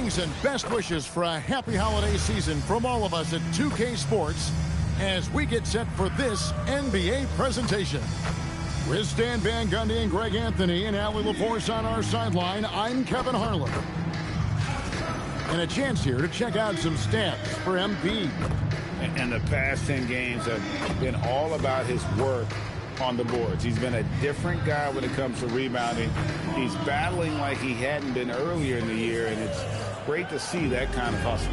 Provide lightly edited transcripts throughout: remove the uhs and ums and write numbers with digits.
Greetings and best wishes for a happy holiday season from all of us at 2K Sports as we get set for this NBA presentation. With Stan Van Gundy and Greg Anthony and Allie LaForce on our sideline, I'm Kevin Harlan. And a chance here to check out some stats for MP. And the past 10 games have been all about his work on the boards. He's been a different guy when it comes to rebounding. He's battling like he hadn't been earlier in the year, and it's great to see that kind of hustle.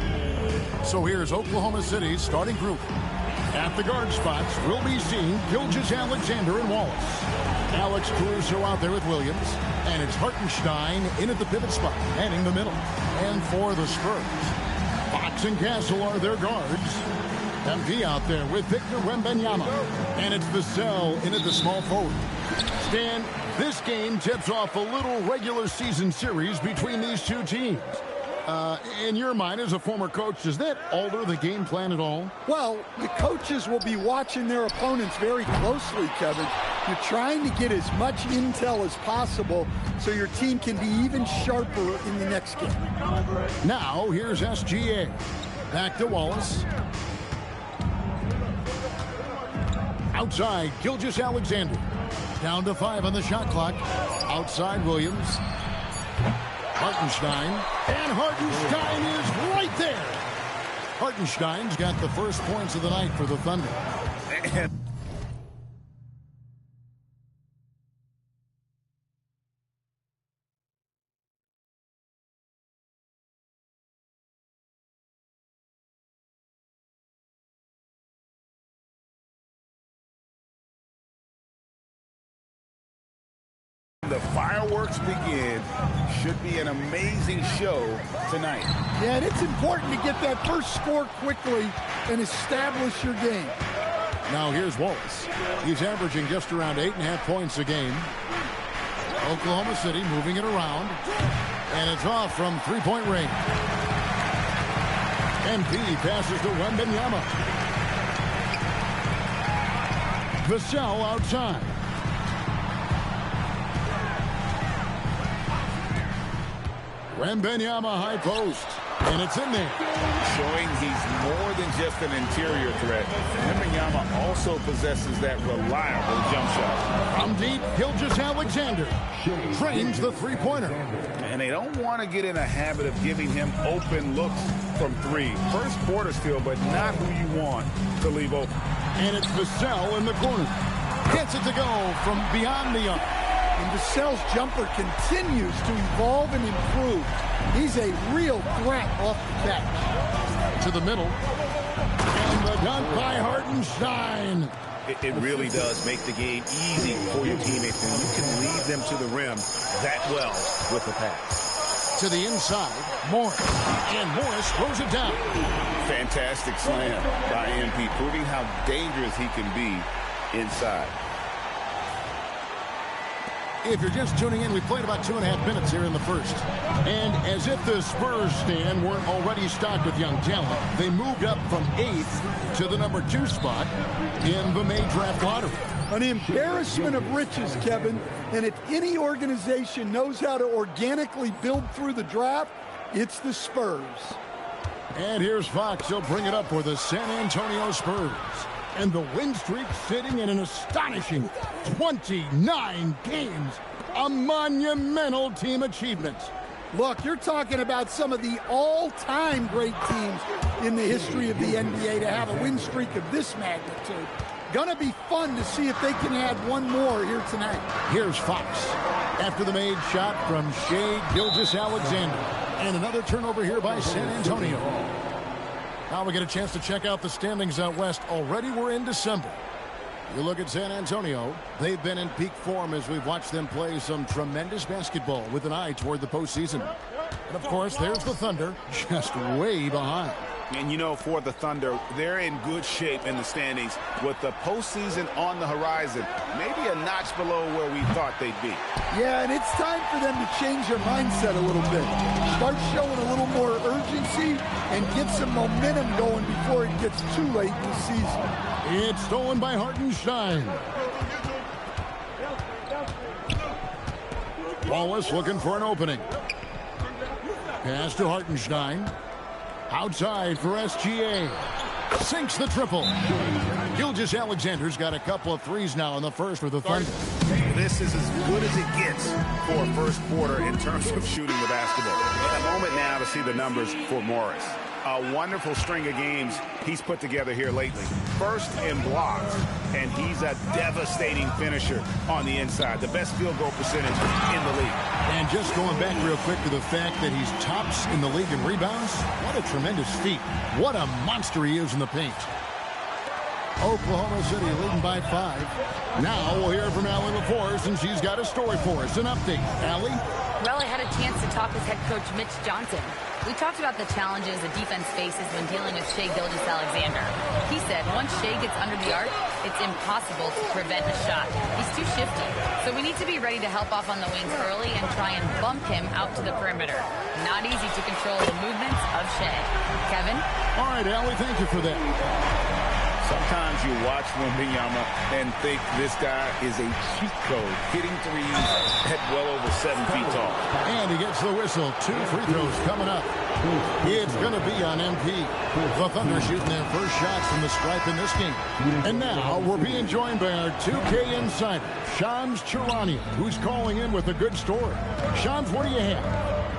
So here's Oklahoma City's starting group. At the guard spots, we'll be seeing Gilgeous-Alexander and Wallace. Alex Caruso out there with Williams. And it's Hartenstein in at the pivot spot, manning the middle. And for the Spurs, Fox and Castle are their guards. MP out there with Victor Wembanyama. And it's Vassell in at the small forward. Stan, this game tips off a little regular season series between these two teams. In your mind, as a former coach, does that alter the game plan at all? Well, the coaches will be watching their opponents very closely, Kevin. You're trying to get as much intel as possible so your team can be even sharper in the next game. Now, here's SGA. Back to Wallace. Outside, Gilgeous-Alexander. Down to 5 on the shot clock. Outside, Williams. Hartenstein. And Hartenstein is right there. Hartenstein's got the first points of the night for the Thunder. The fireworks begin. Should be an amazing show tonight. Yeah, and it's important to get that first score quickly and establish your game. Now here's Wallace. He's averaging just around 8.5 points a game. Oklahoma City moving it around. And it's off from three-point range. MP passes to Wembanyama. Vassell outside. Wembanyama high post, and it's in there. Showing he's more than just an interior threat. Wembanyama also possesses that reliable jump shot. From deep, Gilgeous-Alexander trains the three-pointer. And they don't want to get in a habit of giving him open looks from three. First quarter still, but not who you want to leave open. And it's Vassell in the corner. Gets it to go from beyond the arc. And Vassell's jumper continues to evolve and improve. He's a real threat off the catch. To the middle. And the dunk by Hartenstein. It really does make the game easy for your teammates when you can lead them to the rim that well with the pass. To the inside, Morris. And Morris throws it down. Fantastic slam by MP, proving how dangerous he can be inside. If you're just tuning in, we played about 2.5 minutes here in the first. And as if the Spurs, Stan, weren't already stocked with young talent, they moved up from 8th to the number 2 spot in the May draft lottery. An embarrassment of riches, Kevin. And if any organization knows how to organically build through the draft, it's the Spurs. And here's Fox. He'll bring it up for the San Antonio Spurs. And the win streak sitting in an astonishing 29 games. A monumental team achievement. Look, you're talking about some of the all-time great teams in the history of the NBA to have a win streak of this magnitude. Gonna be fun to see if they can add one more here tonight. Here's Fox. After the made shot from Shai Gilgeous-Alexander. And another turnover here by San Antonio. Now we get a chance to check out the standings out west. Already we're in December. You look at San Antonio. They've been in peak form as we've watched them play some tremendous basketball with an eye toward the postseason. And, of course, there's the Thunder just way behind. And, you know, for the Thunder, they're in good shape in the standings with the postseason on the horizon. Maybe a notch below where we thought they'd be. Yeah, and it's time for them to change their mindset a little bit. Start showing a little more urgency and get some momentum going before it gets too late in the season. It's stolen by Hartenstein. Wallace looking for an opening. Pass to Hartenstein. Outside for SGA. Sinks the triple. Gilgeous-Alexander's got a couple of threes now in the first for the Thunder. This is as good as it gets for a first quarter in terms of shooting the basketball. A moment now to see the numbers for Morris. A wonderful string of games he's put together here lately. First in blocks, and he's a devastating finisher on the inside. The best field goal percentage in the league. And just going back real quick to the fact that he's tops in the league in rebounds, what a tremendous feat. What a monster he is in the paint. Oklahoma City leading by 5. Now we'll hear from Allie LaForce, and she's got a story for us. An update. Allie? Well, I had a chance to talk with head coach Mitch Johnson. We talked about the challenges the defense faces when dealing with Shai Gilgeous-Alexander. He said once Shai gets under the arc, it's impossible to prevent a shot. He's too shifty. So we need to be ready to help off on the wings early and try and bump him out to the perimeter. Not easy to control the movements of Shai. Kevin? All right, Allie, thank you for that. Sometimes you watch Wembanyama and think this guy is a cheat code, hitting threes at well over 7 feet tall. And he gets the whistle. 2 free throws coming up. It's going to be on MP. The Thunder shooting their first shots from the stripe in this game. And now we're being joined by our 2K insider, Shams Charania, who's calling in with a good story. Shams, what do you have?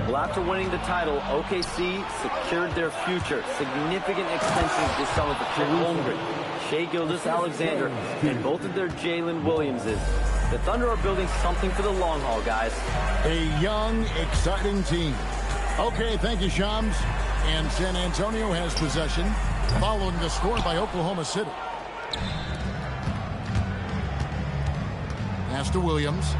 Well, after winning the title, OKC secured their future. Significant extensions this summer for Chet Holmgren, Shai Gilgeous-Alexander, and both of their Jalen Williamses. The Thunder are building something for the long haul, guys. A young, exciting team. Okay, thank you, Shams. And San Antonio has possession, following the score by Oklahoma City. Pass to Williams.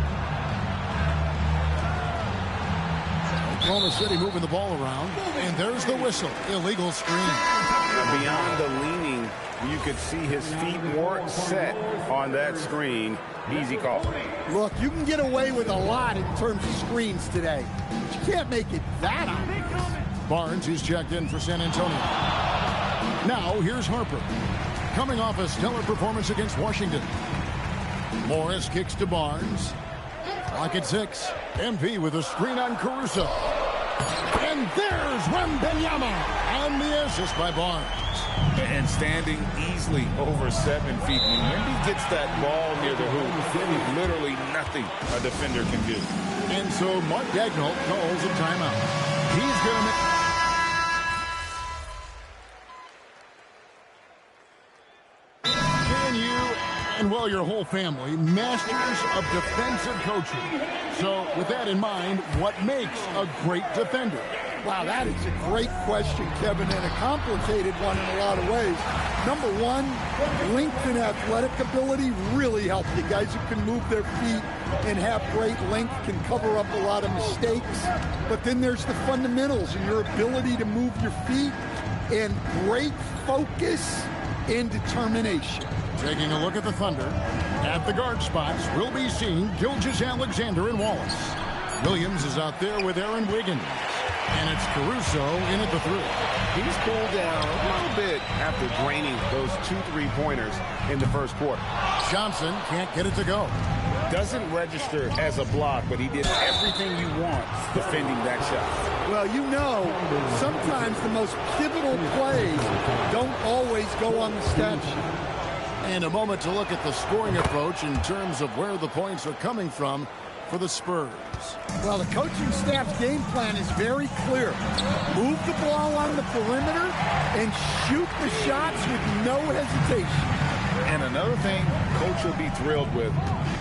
Oklahoma City moving the ball around, and there's the whistle. Illegal screen. Beyond the leaning, you could see his feet weren't set on that screen. Easy call. Look, you can get away with a lot in terms of screens today. But you can't make it that obvious. Barnes, he's checked in for San Antonio. Now, here's Harper. Coming off a stellar performance against Washington. Morris kicks to Barnes. Clock at 6. MP with a screen on Caruso. And there's Wembanyama. And the assist by Barnes. And standing easily over 7 feet. When Wemby gets that ball near the hoop, there's literally nothing a defender can do. And so Mark Daigneault calls a timeout. He's going to make... And, well, your whole family, masters of defensive coaching. So, with that in mind, what makes a great defender? Wow, that is a great question, Kevin, and a complicated one in a lot of ways. Number one, length and athletic ability really help you. Guys who can move their feet and have great length can cover up a lot of mistakes. But then there's the fundamentals and your ability to move your feet and great focus and determination. Taking a look at the Thunder. At the guard spots, we'll be seeing Gilgeous-Alexander and Wallace. Williams is out there with Aaron Wiggins. And it's Caruso in at the 3. He's cooled down a little bit after draining those 2 3-pointers in the first quarter. Johnson can't get it to go. Doesn't register as a block, but he did everything you want defending that shot. Well, you know, sometimes the most pivotal plays don't always go on the stat sheet. And a moment to look at the scoring approach in terms of where the points are coming from for the Spurs. Well, the coaching staff's game plan is very clear. Move the ball on the perimeter and shoot the shots with no hesitation. And another thing Coach will be thrilled with,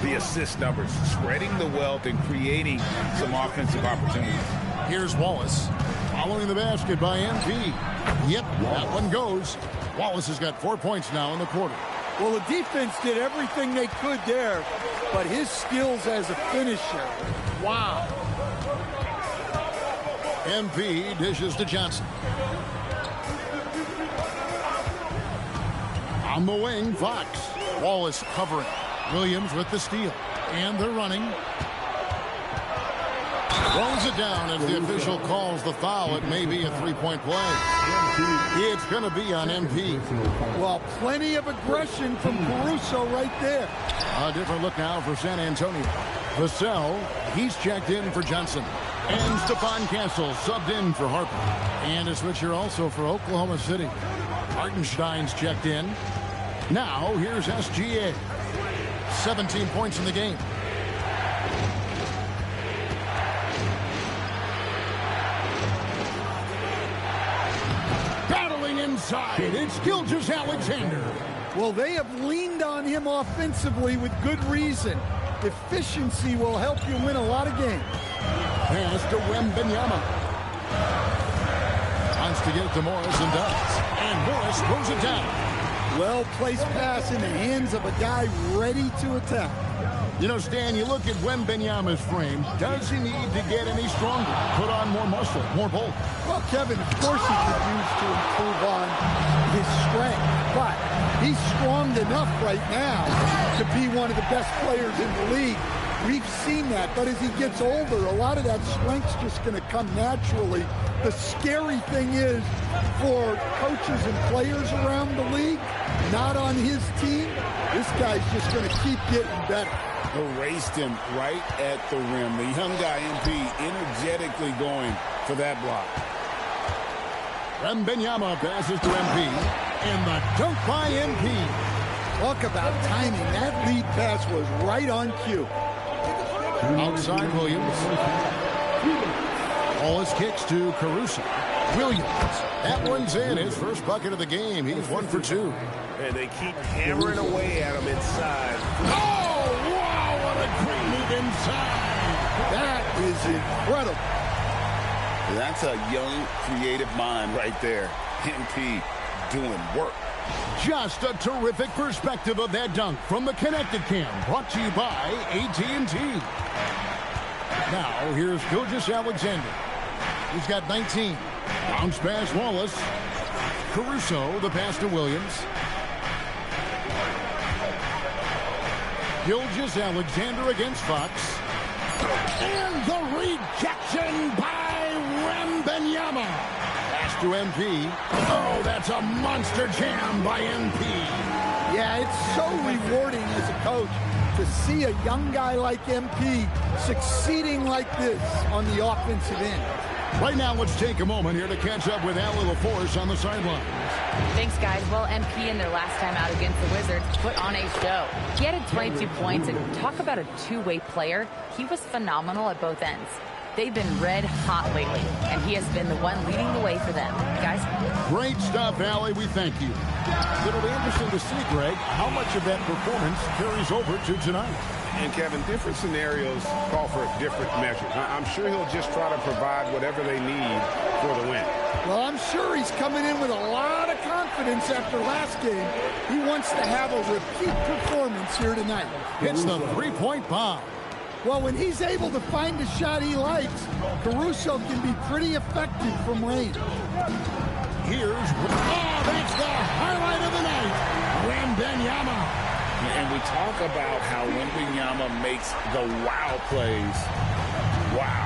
the assist numbers, spreading the wealth and creating some offensive opportunities. Here's Wallace following the basket by MP. Yep, that one goes. Wallace has got 4 points now in the quarter. Well, the defense did everything they could there, but his skills as a finisher, wow. MP dishes to Johnson. On the wing, Fox. Wallace covering. Williams with the steal. And they're running. Throws it down as the official calls the foul. It may be a 3-point play. It's going to be on MP. Well, plenty of aggression from Caruso right there. A different look now for San Antonio. Vassell, he's checked in for Johnson. And Stephon Castle subbed in for Harper. And a switcher also for Oklahoma City. Hartenstein's checked in. Now, here's SGA. 17 points in the game. Battling inside, it's Gilgeous-Alexander. Well, they have leaned on him offensively with good reason. Efficiency will help you win a lot of games. Pass to Wembanyama. Wants to get it to Morris and does. And Morris throws it down. Well-placed pass in the hands of a guy ready to attack. You know, Stan, you look at Wembanyama's frame. Does he need to get any stronger? Put on more muscle, more bulk? Well, Kevin, of course he could use to improve on his strength. But he's strong enough right now to be one of the best players in the league. We've seen that. But as he gets older, a lot of that strength's just going to come naturally. The scary thing is for coaches and players around the league, not on his team, this guy's just going to keep getting better. Erased him right at the rim. The young guy, MP, energetically going for that block. Wembanyama passes to MP. And the dunk by MP. Talk about timing. That lead pass was right on cue. Outside Williams. Wallace kicks to Caruso. Williams. That one's in. His first bucket of the game. He's 1 for 2. And they keep hammering away at him inside. Oh, wow, what a great move inside. That is incredible. That's a young, creative mind right there. MP doing work. Just a terrific perspective of that dunk from the Connected Cam, brought to you by AT&T. Now, here's Gilgeous-Alexander. He's got 19. Bounce pass Wallace. Caruso, the pass to Williams. Gilgeous-Alexander against Fox. And the rejection by Wembanyama. Pass to MP. Oh, that's a monster jam by MP. Yeah, it's so rewarding as a coach to see a young guy like MP succeeding like this on the offensive end. Right now, let's take a moment here to catch up with Al LaForce on the sidelines. Thanks, guys. Well, MP in their last time out against the Wizards put on a show. He added 22 points, and talk about a two-way player. He was phenomenal at both ends. They've been red hot lately, and he has been the one leading the way for them. Guys? Great stuff, Allie. We thank you. It'll be interesting to see, Greg, how much of that performance carries over to tonight. And, Kevin, different scenarios call for different measures. I'm sure he'll just try to provide whatever they need for the win. Well, I'm sure he's coming in with a lot of confidence after last game. He wants to have a repeat performance here tonight. Hits the three-point bomb. Well, when he's able to find a shot he likes, Caruso can be pretty effective from range. Here's, that's the highlight of the night. Wembanyama. And we talk about how Wembanyama makes the wow plays. Wow.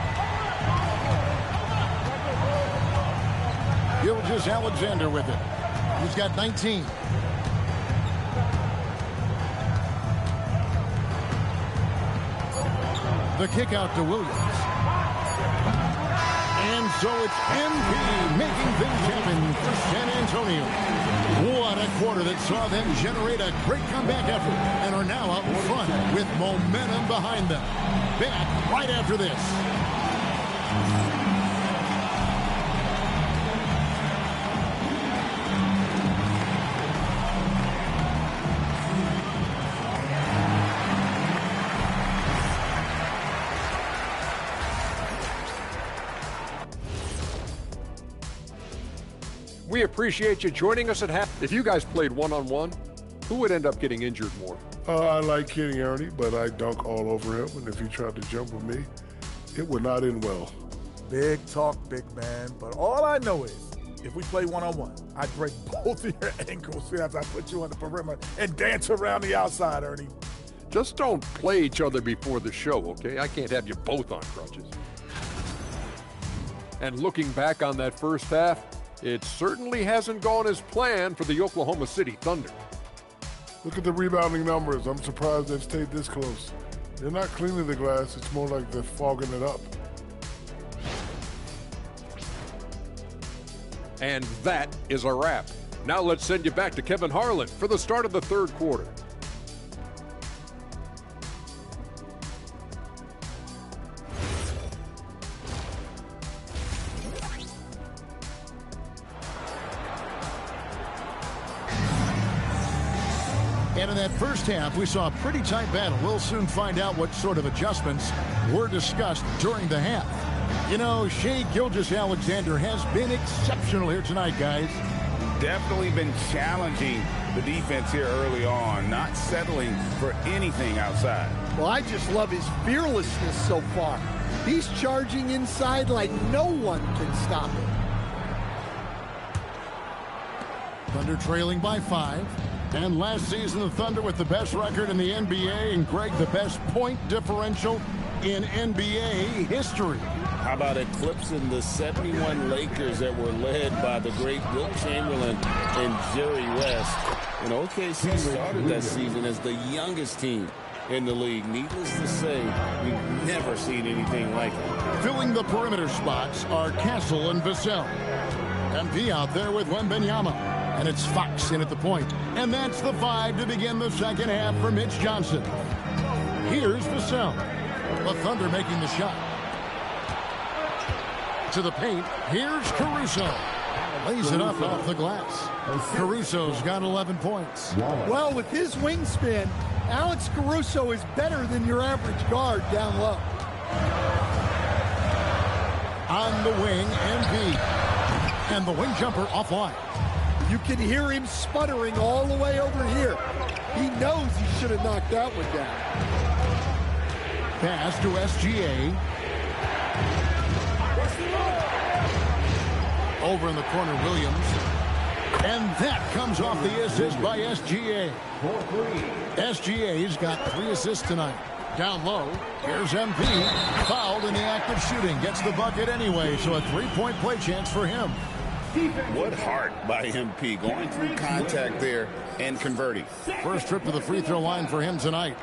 Gilgeous-Alexander with it. He's got 19. The kick out to Williams. And so it's MP making things happen for San Antonio. What a quarter that saw them generate a great comeback effort and are now out in front with momentum behind them. Back right after this. We appreciate you joining us at half. If you guys played one-on-one, who would end up getting injured more? I like hitting Ernie, but I dunk all over him, and if he tried to jump with me, it would not end well. Big talk, big man, but all I know is if we play one-on-one, I'd break both of your ankles after I put you on the perimeter and dance around the outside, Ernie. Just don't play each other before the show, okay? I can't have you both on crutches. And looking back on that first half, it certainly hasn't gone as planned for the Oklahoma City Thunder. Look at the rebounding numbers. I'm surprised they've stayed this close. They're not cleaning the glass. It's more like they're fogging it up. And that is a wrap. Now let's send you back to Kevin Harlan for the start of the third quarter. And in that first half, we saw a pretty tight battle. We'll soon find out what sort of adjustments were discussed during the half. You know, Shai Gilgeous-Alexander has been exceptional here tonight, guys. Definitely been challenging the defense here early on, not settling for anything outside. Well, I just love his fearlessness so far. He's charging inside like no one can stop him. Thunder trailing by 5. And last season, the Thunder with the best record in the NBA, and Greg, the best point differential in NBA history. How about eclipsing the 71 Lakers that were led by the great Wilt Chamberlain and Jerry West? And OKC started that season as the youngest team in the league. Needless to say, we've never seen anything like it. Filling the perimeter spots are Castle and Vassell. MP out there with Wembanyama. And it's Fox in at the point. And that's the 5 to begin the second half for Mitch Johnson. Here's Vassell. The Thunder making the shot. To the paint. Here's Caruso. Lays it up off the glass. Caruso's got 11 points. Well, with his wingspan, Alex Caruso is better than your average guard down low. On the wing, MP. And the wing jumper offline. You can hear him sputtering all the way over here. He knows he should have knocked that one down. Pass to SGA. Over in the corner, Williams. And that comes off the assist by SGA. SGA's got 3 assists tonight. Down low, here's MP. Fouled in the act of shooting. Gets the bucket anyway, so a 3-point play chance for him. What heart by MP, going through contact there and converting. First trip to the free throw line for him tonight.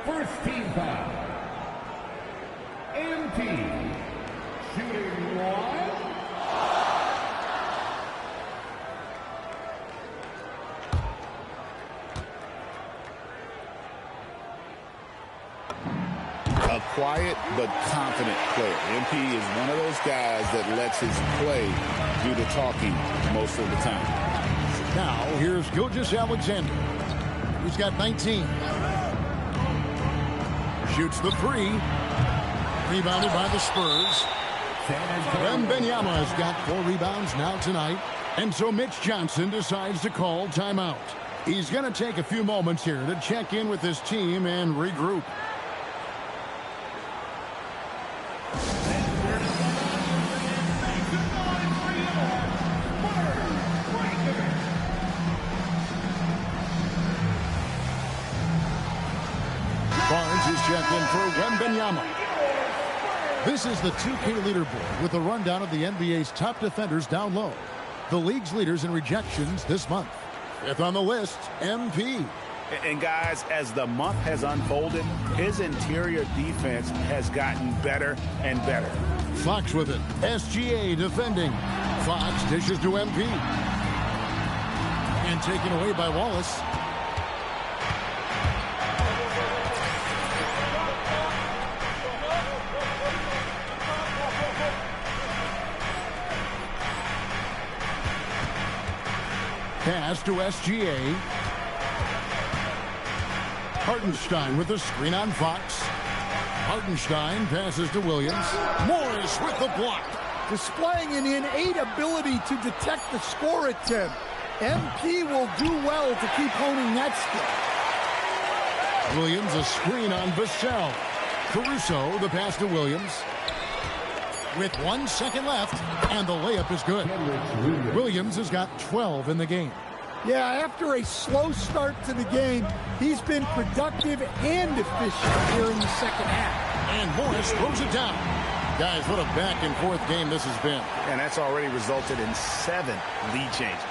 First team foul. MP shooting 1. A quiet but confident player. MP is one of those guys that lets his play do the talking most of the time. Now, here's Gilgeous-Alexander. He's got 19. Shoots the 3. Rebounded by the Spurs. Wembanyama has got 4 rebounds now tonight. And so Mitch Johnson decides to call timeout. He's going to take a few moments here to check in with his team and regroup. Barnes is checked in for Wembanyama. This is the 2K leaderboard with a rundown of the NBA's top defenders down low. The league's leaders in rejections this month. 5th on the list, MP. And guys, as the month has unfolded, his interior defense has gotten better and better. Fox with it. SGA defending. Fox dishes to MP. And taken away by Wallace. Pass to SGA. Hartenstein with the screen on Fox. Hartenstein passes to Williams. Morris with the block. Displaying an innate ability to detect the score attempt. MP will do well to keep honing that skill. Williams a screen on Vassell. Caruso the pass to Williams. With 1 second left, and the layup is good. Williams has got 12 in the game. Yeah, after a slow start to the game, he's been productive and efficient here in the second half. And Morris throws it down. Guys, what a back-and-forth game this has been. And that's already resulted in 7 lead changes.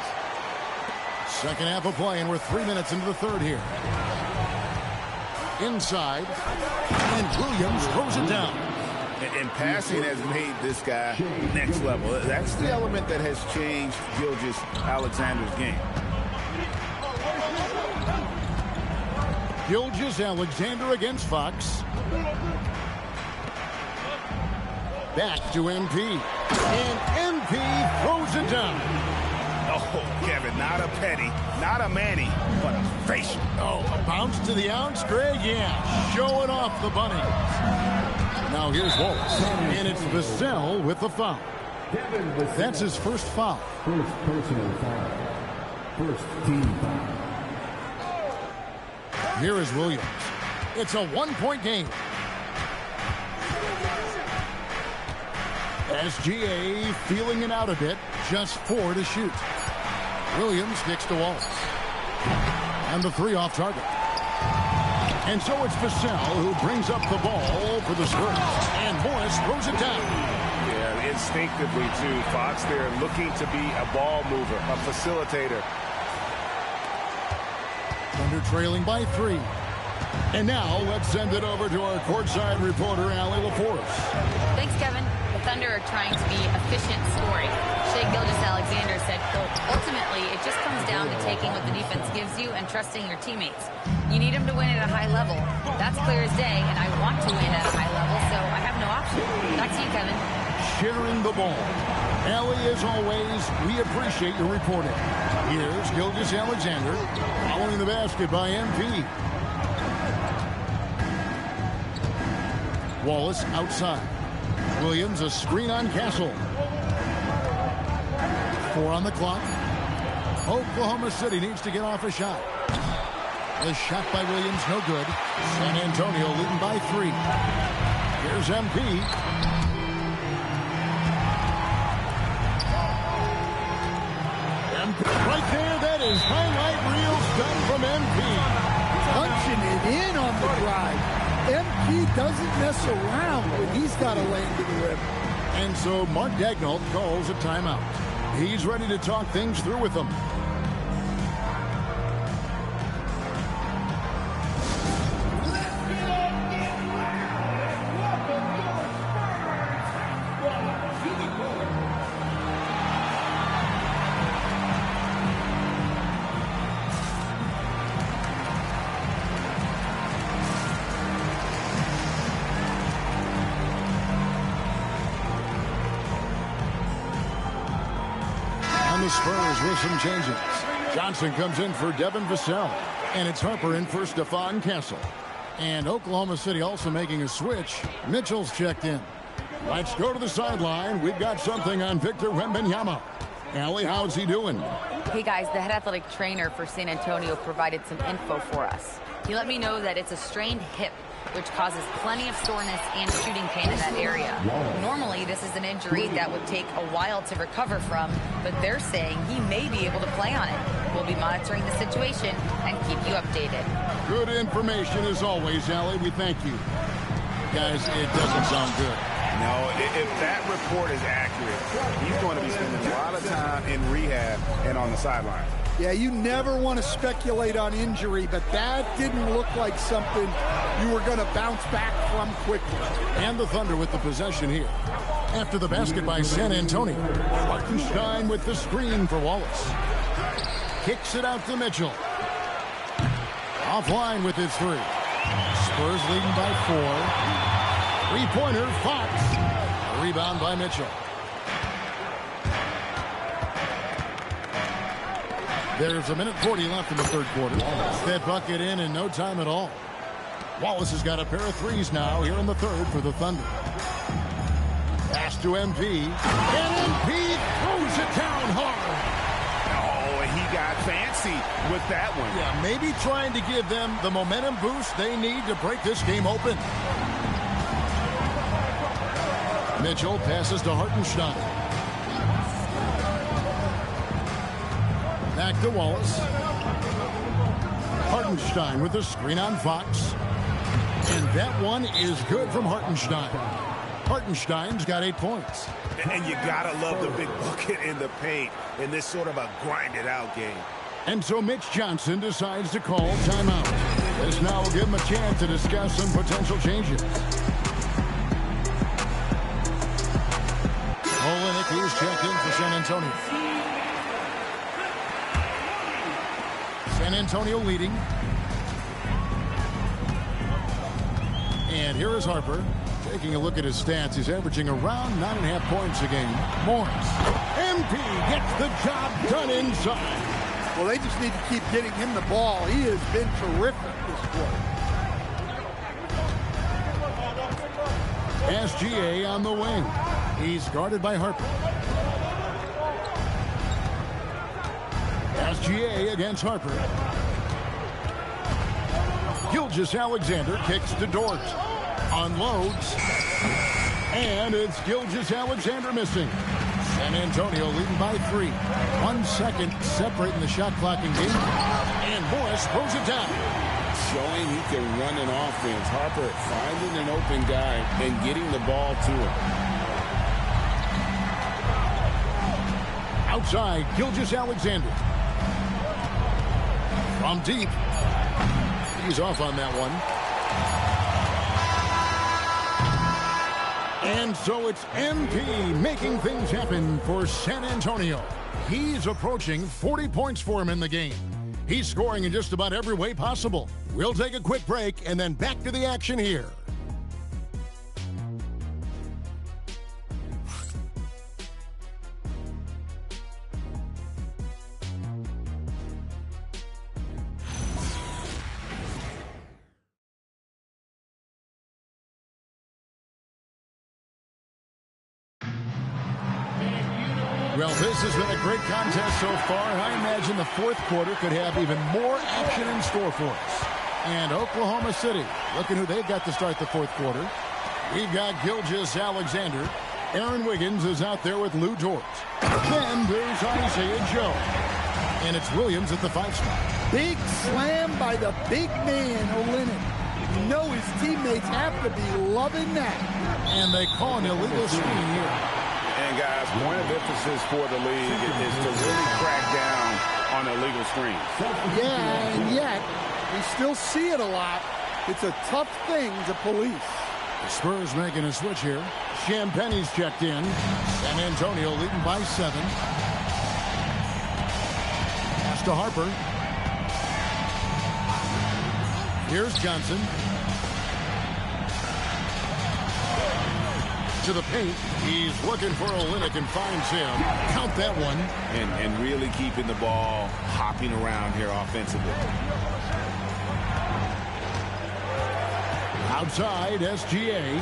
Second half of play, and we're 3 minutes into the third here. Inside, and Williams throws it down. And passing has made this guy next level. That's the element that has changed Gilgeous-Alexander's game. Gilgeous-Alexander against Fox. Back to MP. And MP throws it down. Oh, Kevin, not a penny, not a Manny, but a facial. Oh, a bounce to the outs, Greg. Yeah, showing off the bunny. Now here's Wallace. And it's Vassell with the foul. That's his first foul. First personal foul. First team foul. Here is Williams. It's a one-point game. SGA feeling it out a bit. Just 4 to shoot. Williams kicks to Wallace. And the 3 off target. And so it's Vassell who brings up the ball for the Spurs. And Morris throws it down. Yeah, instinctively, too. Fox there looking to be a ball mover, a facilitator. Thunder trailing by 3. And now let's send it over to our courtside reporter, Allie LaForce. Thanks, Kevin. The Thunder are trying to be efficient scoring. Shai Gilgeous-Alexander said, quote, ultimately, it just comes down to taking what the defense gives you and trusting your teammates. You need them to win at a high level. That's clear as day, and I want to win at a high level, so I have no option. Back to you, Kevin. Sharing the ball. Allie, as always, we appreciate your reporting. Here's Gilgeous-Alexander following the basket by MP. Wallace outside. Williams a screen on Castle. 4 on the clock. Oklahoma City needs to get off a shot. The shot by Williams, no good. San Antonio leading by 3. Here's MP. Right there, that is highlight reels done from MP. Punching it in on the drive. MP doesn't mess around when he's got to land to the rim. And so Mark Daigneault calls a timeout. He's ready to talk things through with them. The Spurs with some changes. Johnson comes in for Devin Vassell. And it's Harper in for Stephon Castle. And Oklahoma City also making a switch. Mitchell's checked in. Let's go to the sideline. We've got something on Victor Wembanyama. Allie, how's he doing? Hey guys, the head athletic trainer for San Antonio provided some info for us. He let me know that it's a strained hip, which causes plenty of soreness and shooting pain in that area. Normally, this is an injury that would take a while to recover from, but they're saying he may be able to play on it. We'll be monitoring the situation and keep you updated. Good information as always, Allie. We thank you. Guys, it doesn't sound good. No, if that report is accurate, he's going to be spending a lot of time in rehab and on the sideline. Yeah, you never want to speculate on injury, but that didn't look like something you were going to bounce back from quickly. And the Thunder with the possession here. After the basket by San Antonio. Hartenstein with the screen for Wallace. Kicks it out to Mitchell. Offline with his 3. Spurs leading by 4. Three-pointer, Fox. Rebound by Mitchell. There's a minute 40 left in the third quarter. That bucket in no time at all. Wallace has got a pair of 3s now here in the third for the Thunder. Pass to MP. And MP throws it down hard. Oh, and he got fancy with that one. Yeah, maybe trying to give them the momentum boost they need to break this game open. Mitchell passes to Hartenstein. Back to Wallace. Hartenstein with the screen on Fox. And that one is good from Hartenstein. Hartenstein's got 8 points. And you got to love the big bucket in the paint in this sort of a grinded-out game. And so Mitch Johnson decides to call timeout. This now will give him a chance to discuss some potential changes. checked in for San Antonio. San Antonio leading. And here is Harper. Taking a look at his stats, he's averaging around 9.5 points a game. Morris. MP gets the job done inside. Well, they just need to keep getting him the ball. He has been terrific this quarter. SGA on the wing. He's guarded by Harper. SGA against Harper. Gilgeous-Alexander kicks to Dort. Unloads. And it's Gilgeous-Alexander missing. San Antonio leading by 3. 1 second separating the shot clock in game. And Morris throws it down. Showing he can run an offense. Harper finding an open guy and getting the ball to him. Outside, Gilgeous-Alexander. From deep. He's off on that one. And so it's MP making things happen for San Antonio. He's approaching 40 points for him in the game. He's scoring in just about every way possible. We'll take a quick break and then back to the action here. Well, this has been a great contest so far, and I imagine the fourth quarter could have even more action in store for us. And Oklahoma City, looking who they've got to start the fourth quarter. We've got Gilgeous-Alexander. Aaron Wiggins is out there with Lou Dort. Then there's Isaiah Joe. And it's Williams at the 5 spot. Big slam by the big man, Olynyk. You know his teammates have to be loving that. And they call an illegal screen here. And guys, point of emphasis for the league is to really crack down on illegal screens. Yeah, and yet we still see it a lot. It's a tough thing to police. The Spurs making a switch here. Champagne's checked in. San Antonio leading by 7. Pass to Harper. Here's Johnson. To the paint. He's looking for Olynyk and finds him. Count that one. And really keeping the ball hopping around here offensively. Outside, SGA.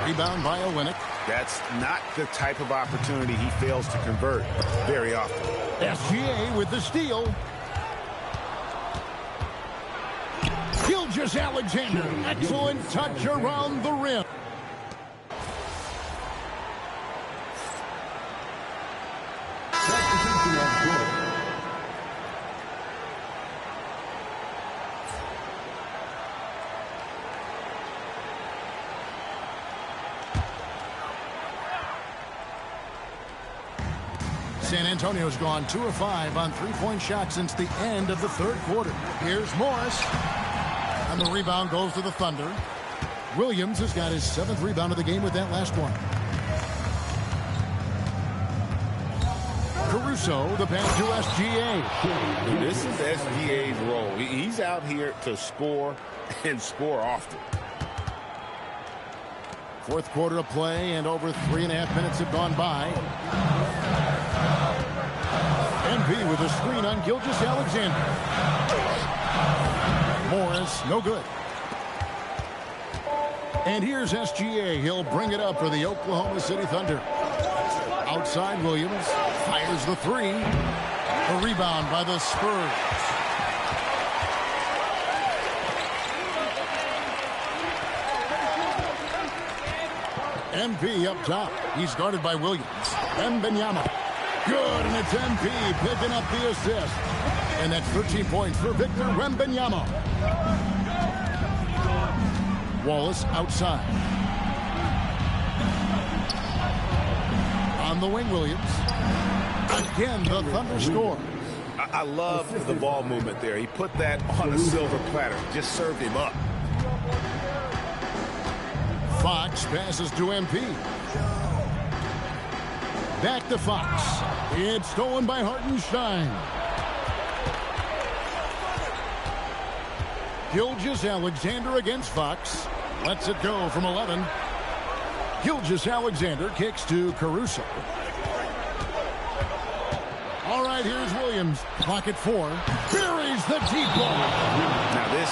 Rebound by Olynyk. That's not the type of opportunity he fails to convert very often. SGA with the steal. Gilgeous-Alexander, excellent touch around the rim. San Antonio's gone 2 of 5 on three-point shots since the end of the third quarter. Here's Morris. And the rebound goes to the Thunder. Williams has got his 7th rebound of the game with that last one. Caruso, the pass to SGA. This is SGA's role. He's out here to score and score often. Fourth quarter of play, and over 3.5 minutes have gone by. MP with a screen on Gilgeous-Alexander. Morris, no good. And here's SGA. He'll bring it up for the Oklahoma City Thunder. Outside, Williams fires the 3. The rebound by the Spurs. MP up top. He's guarded by Williams. Wembanyama. Good, and it's MP picking up the assist. And that's 13 points for Victor Wembanyama. Wallace outside. On the wing, Williams. Again, the Thunder score. I love the ball movement there. He put that on a silver platter. Just served him up. Fox passes to MP. Back to Fox. It's stolen by Hartenstein. Gilgeous-Alexander against Fox. Lets it go from 11. Gilgeous-Alexander kicks to Caruso. All right, here's Williams. Clock at 4. Buries the deep ball. Now, this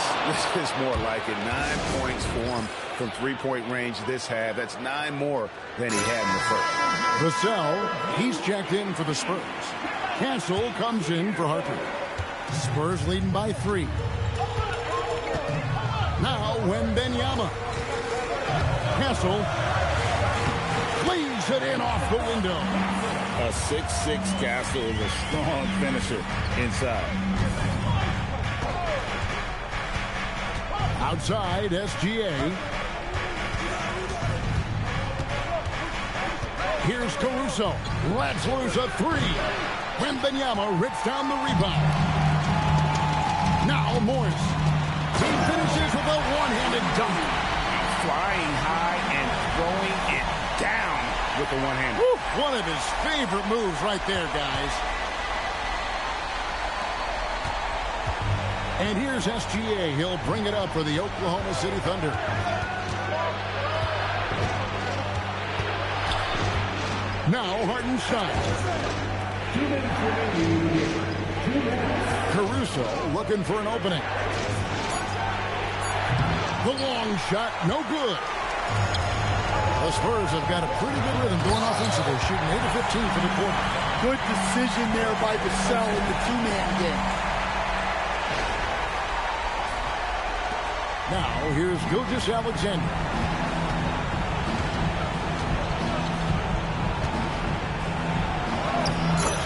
is more like it. 9 points for him from three-point range this half. That's 9 more than he had in the first. Vassell, he's checked in for the Spurs. Castle comes in for Harper. Spurs leading by 3. Now, Wembanyama. Castle leaves it in off the window. A 6'6" Castle is a strong finisher inside. Outside, SGA. Here's Caruso. Lets loose a 3. Wembanyama rips down the rebound. Now Morris. He finishes with a one-handed dunk. Flying high and throwing it down with the one-hander. One of his favorite moves right there, guys. And here's SGA. He'll bring it up for the Oklahoma City Thunder. Now Hartenstein. Caruso looking for an opening. The long shot, no good. The Spurs have got a pretty good rhythm going offensively, shooting 8 of 15 for the quarter. Good decision there by Vassell in the two-man game. Now, here's Gilgeous-Alexander.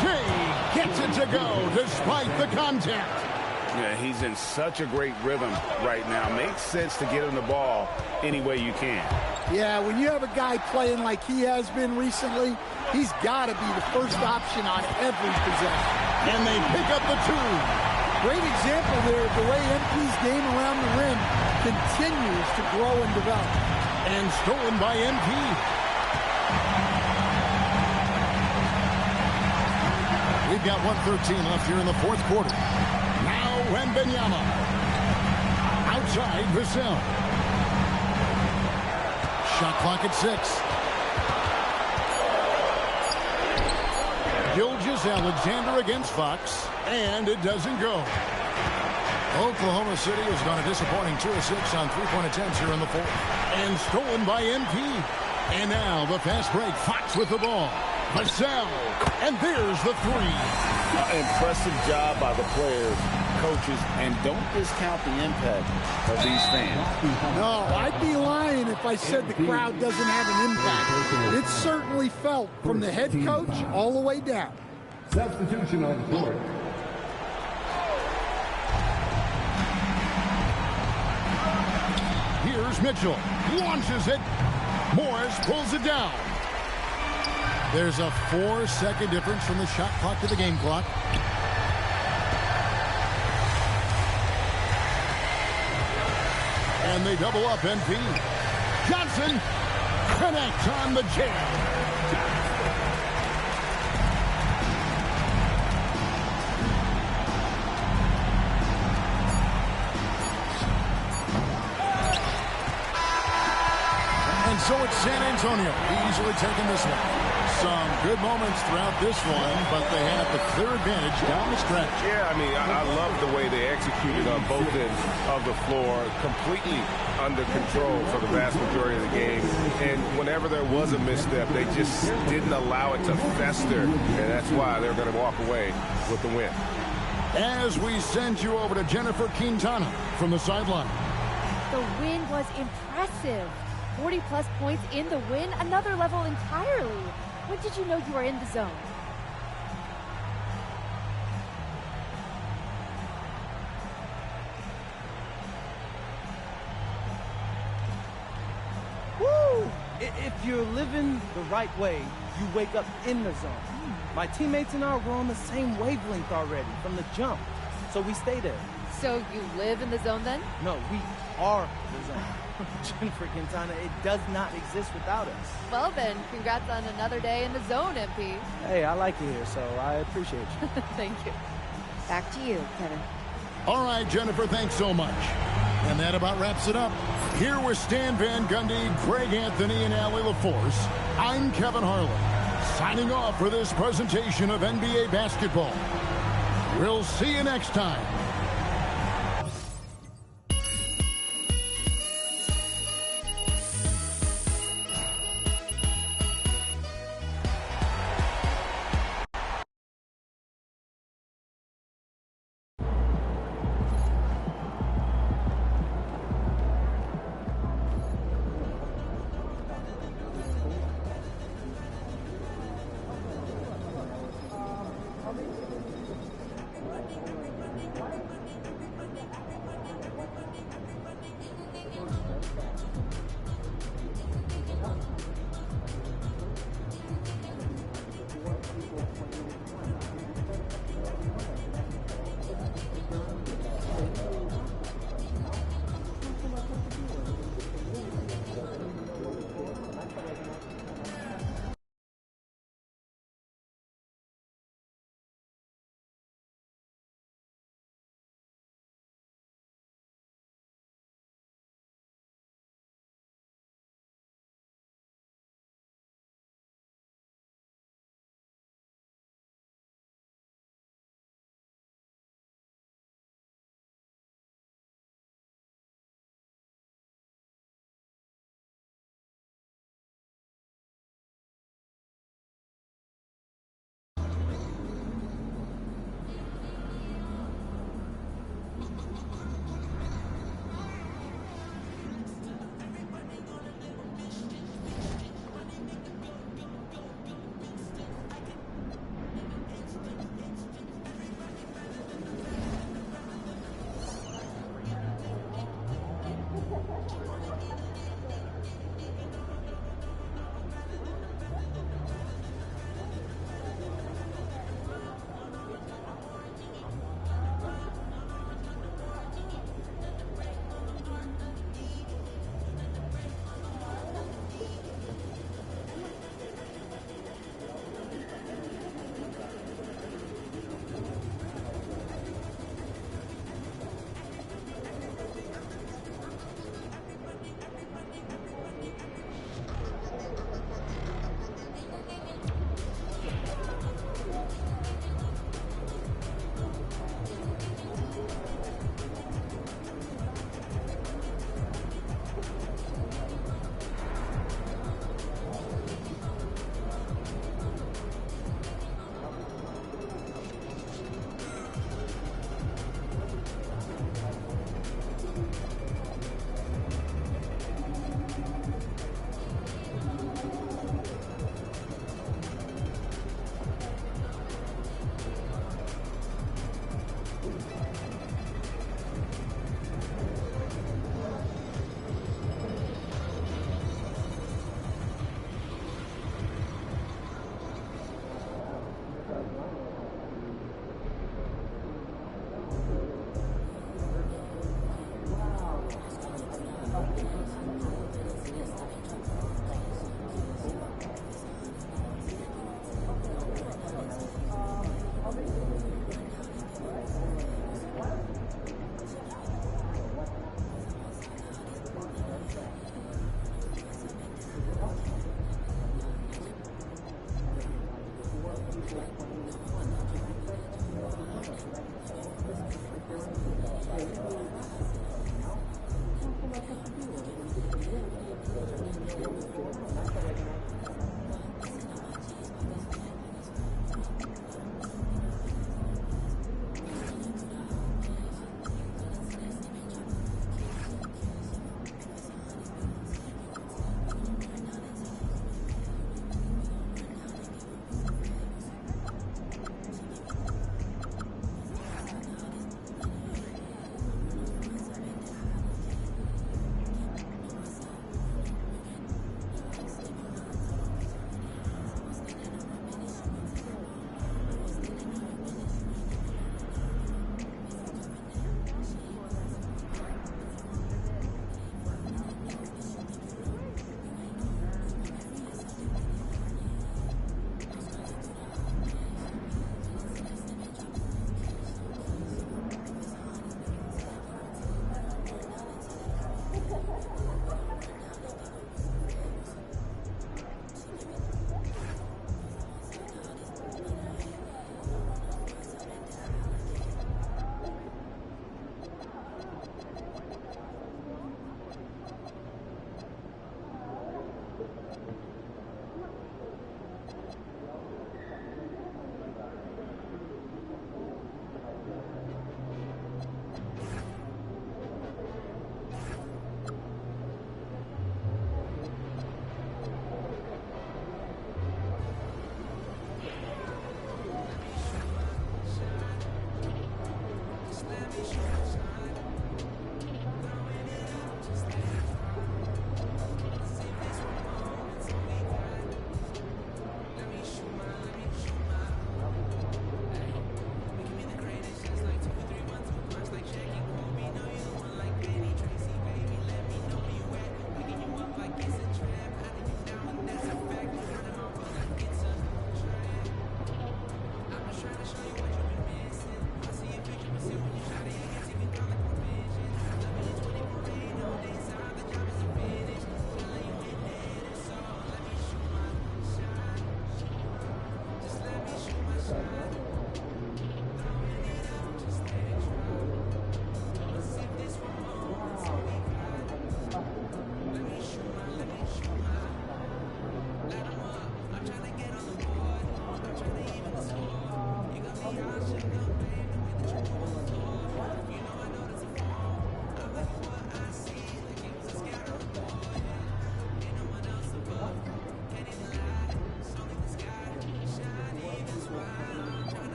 Shea gets it to go despite the contact. Yeah, he's in such a great rhythm right now. Makes sense to get him the ball any way you can. Yeah, when you have a guy playing like he has been recently, he's got to be the first option on every possession. And they pick up the 2. Great example there of the way MP's game around the rim continues to grow and develop. And stolen by MP. We've got 1:13 left here in the fourth quarter. Now Wembanyama. Outside Vassell. Shot clock at 6. Gilgeous-Alexander against Fox. And it doesn't go. Oklahoma City has gone a disappointing 2 of 6 on three-point attempts here in the fourth. And stolen by MP. And now the fast break. Fox with the ball. Vassell. And there's the 3. Impressive job by the players, coaches, and don't discount the impact of these fans. No, I'd be lying if I said the crowd doesn't have an impact. It's certainly felt from the head coach all the way down. Substitution on the court. Here's Mitchell. Launches it. Morris pulls it down. There's a 4-second difference from the shot clock to the game clock. And they double up NP. Johnson connects on the jam. And so it's San Antonio easily taking this one. Some good moments throughout this one, but they have the clear advantage down the stretch. Yeah, I mean, I love the way they executed on both ends of the floor, completely under control for the vast majority of the game. And whenever there was a misstep, they just didn't allow it to fester, and that's why they're going to walk away with the win. As we send you over to Jennifer Quintana from the sideline. The win was impressive. 40-plus points in the win, another level entirely. When did you know you were in the zone? Woo! If you're living the right way, you wake up in the zone. My teammates and I were on the same wavelength already from the jump, so we stay there. So you live in the zone then? No, we are the zone. Jennifer Quintana, it does not exist without us. Well then, congrats on another day in the zone, MP. Hey, I like it here, so I appreciate you. Thank you. Back to you, Kevin. All right, Jennifer, thanks so much. And that about wraps it up. Here with Stan Van Gundy, Greg Anthony, and Allie LaForce, I'm Kevin Harlan, signing off for this presentation of NBA basketball. We'll see you next time.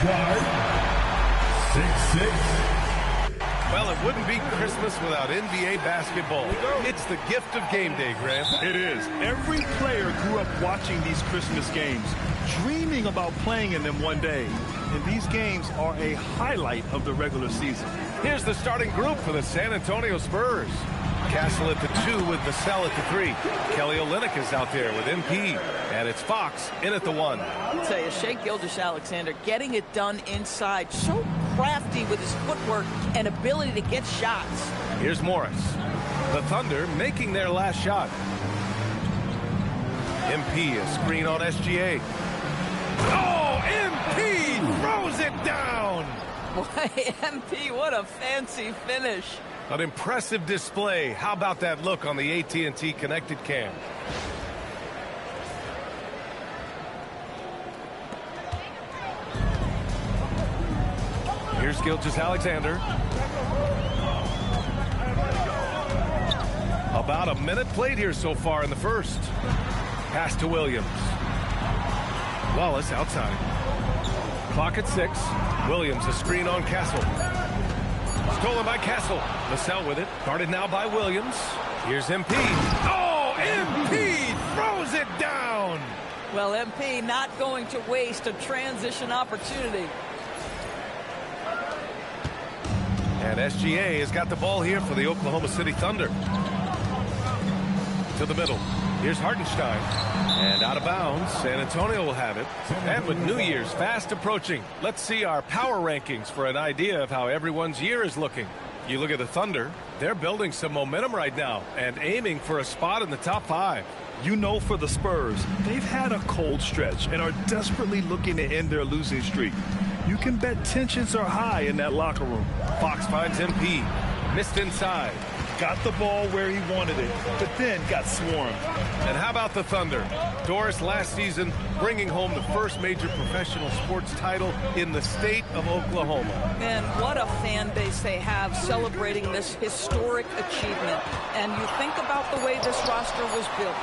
guard, 6'6". Well, it wouldn't be Christmas without NBA basketball. It's the gift of game day, Grant. It is. Every player grew up watching these Christmas games, dreaming about playing in them one day. And these games are a highlight of the regular season. Here's the starting group for the San Antonio Spurs. Castle at the 2 with Vassell at the 3. Kelly Olynyk is out there with MP. And it's Fox in at the 1. I'll tell you, Shai Gilgeous-Alexander getting it done inside. So crafty with his footwork and ability to get shots. Here's Morris. The Thunder making their last shot. MP, a screen on SGA. Oh, MP throws it down. Boy, MP, what a fancy finish. An impressive display. How about that look on the AT&T connected cam? Here's Gilgeous-Alexander. About a minute played here so far in the first. Pass to Williams. Wallace outside. Clock at 6. Williams, a screen on Castle. Stolen by Castle. Vassell with it. Guarded now by Williams. Here's MP. Oh, MP throws it down. Well, MP not going to waste a transition opportunity. And SGA has got the ball here for the Oklahoma City Thunder. To the middle. Here's Hartenstein. And out of bounds. San Antonio will have it. And with New Year's fast approaching, let's see our power rankings for an idea of how everyone's year is looking. You look at the Thunder, they're building some momentum right now and aiming for a spot in the top 5. You know, for the Spurs, they've had a cold stretch and are desperately looking to end their losing streak. You can bet tensions are high in that locker room. Fox finds MP. Missed inside. got the ball where he wanted it, but then got swarmed. And how about the Thunder? Doris, last season, bringing home the first major professional sports title in the state of Oklahoma. And what a fan base they have celebrating this historic achievement. And you think about the way this roster was built,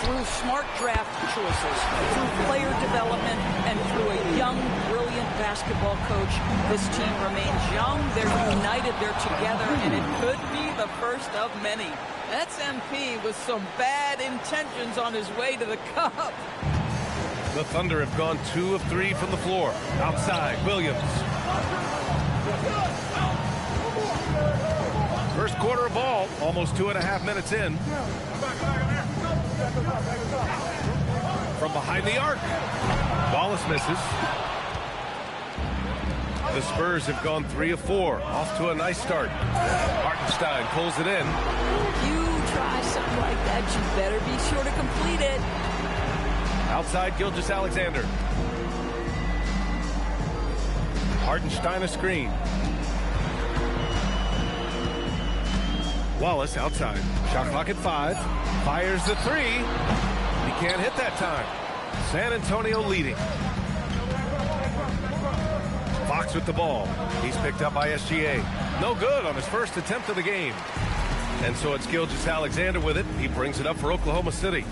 through smart draft choices, through player development, and through a young, brilliant basketball coach. This team remains young, they're united, they're together, and it could be the first of many. That's MP with some bad intentions on his way to the cup. The Thunder have gone 2 of 3 from the floor. Outside, Williams. First quarter of ball, almost 2.5 minutes in. From behind the arc, Wallace misses. The Spurs have gone 3 of 4, off to a nice start. Hartenstein pulls it in. You try something like that, you better be sure to complete it. Outside, Gilgeous-Alexander. Hartenstein a screen. Wallace outside. Shot clock at 5. Fires the 3. He can't hit that time. San Antonio leading. Fox with the ball. He's picked up by SGA. No good on his first attempt of the game. And so it's Gilgeous-Alexander with it. He brings it up for Oklahoma City.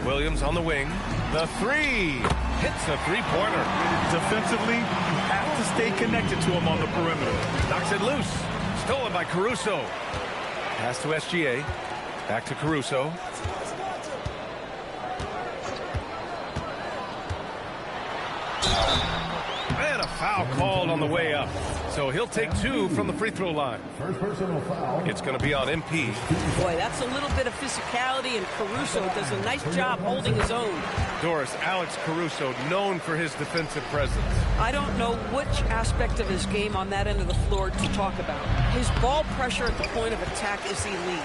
Williams on the wing. The 3. Hits a three-pointer. Defensively, you have to stay connected to him on the perimeter. Knocks it loose. Stolen by Caruso. Pass to SGA. Back to Caruso. And a foul called on the way up. So he'll take 2 from the free throw line. First personal foul. It's going to be on MP. Boy, that's a little bit of physicality, and Caruso does a nice job holding his own. Doris, Alex Caruso, known for his defensive presence. I don't know which aspect of his game on that end of the floor to talk about. His ball pressure at the point of attack is elite,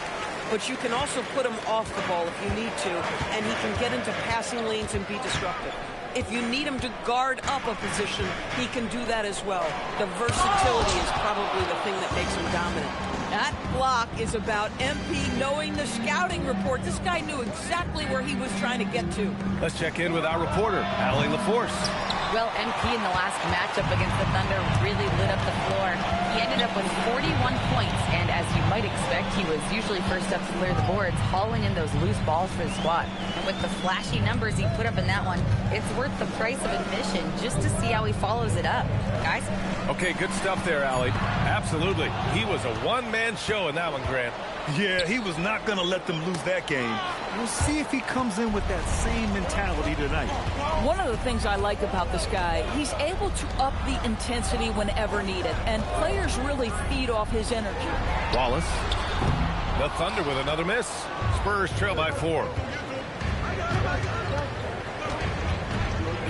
but you can also put him off the ball if you need to, and he can get into passing lanes and be disruptive. If you need him to guard up a position, he can do that as well. The versatility is probably the thing that makes him dominant. That block is about MP knowing the scouting report. This guy knew exactly where he was trying to get to. Let's check in with our reporter, Allie LaForce. Well, MP in the last matchup against the Thunder really lit up the floor. He ended up with 41 points, and as you might expect, he was usually first up to clear the boards, hauling in those loose balls for the squad. And with the flashy numbers he put up in that one, it's worth the price of admission just to see how he follows it up. Guys? Okay, good stuff there, Allie. Absolutely. He was a one-man show in that one, Grant. Yeah, he was not going to let them lose that game. We'll see if he comes in with that same mentality tonight. One of the things I like about this guy, he's able to up the intensity whenever needed, and players really feed off his energy. Wallace. The Thunder with another miss. Spurs trail by 4.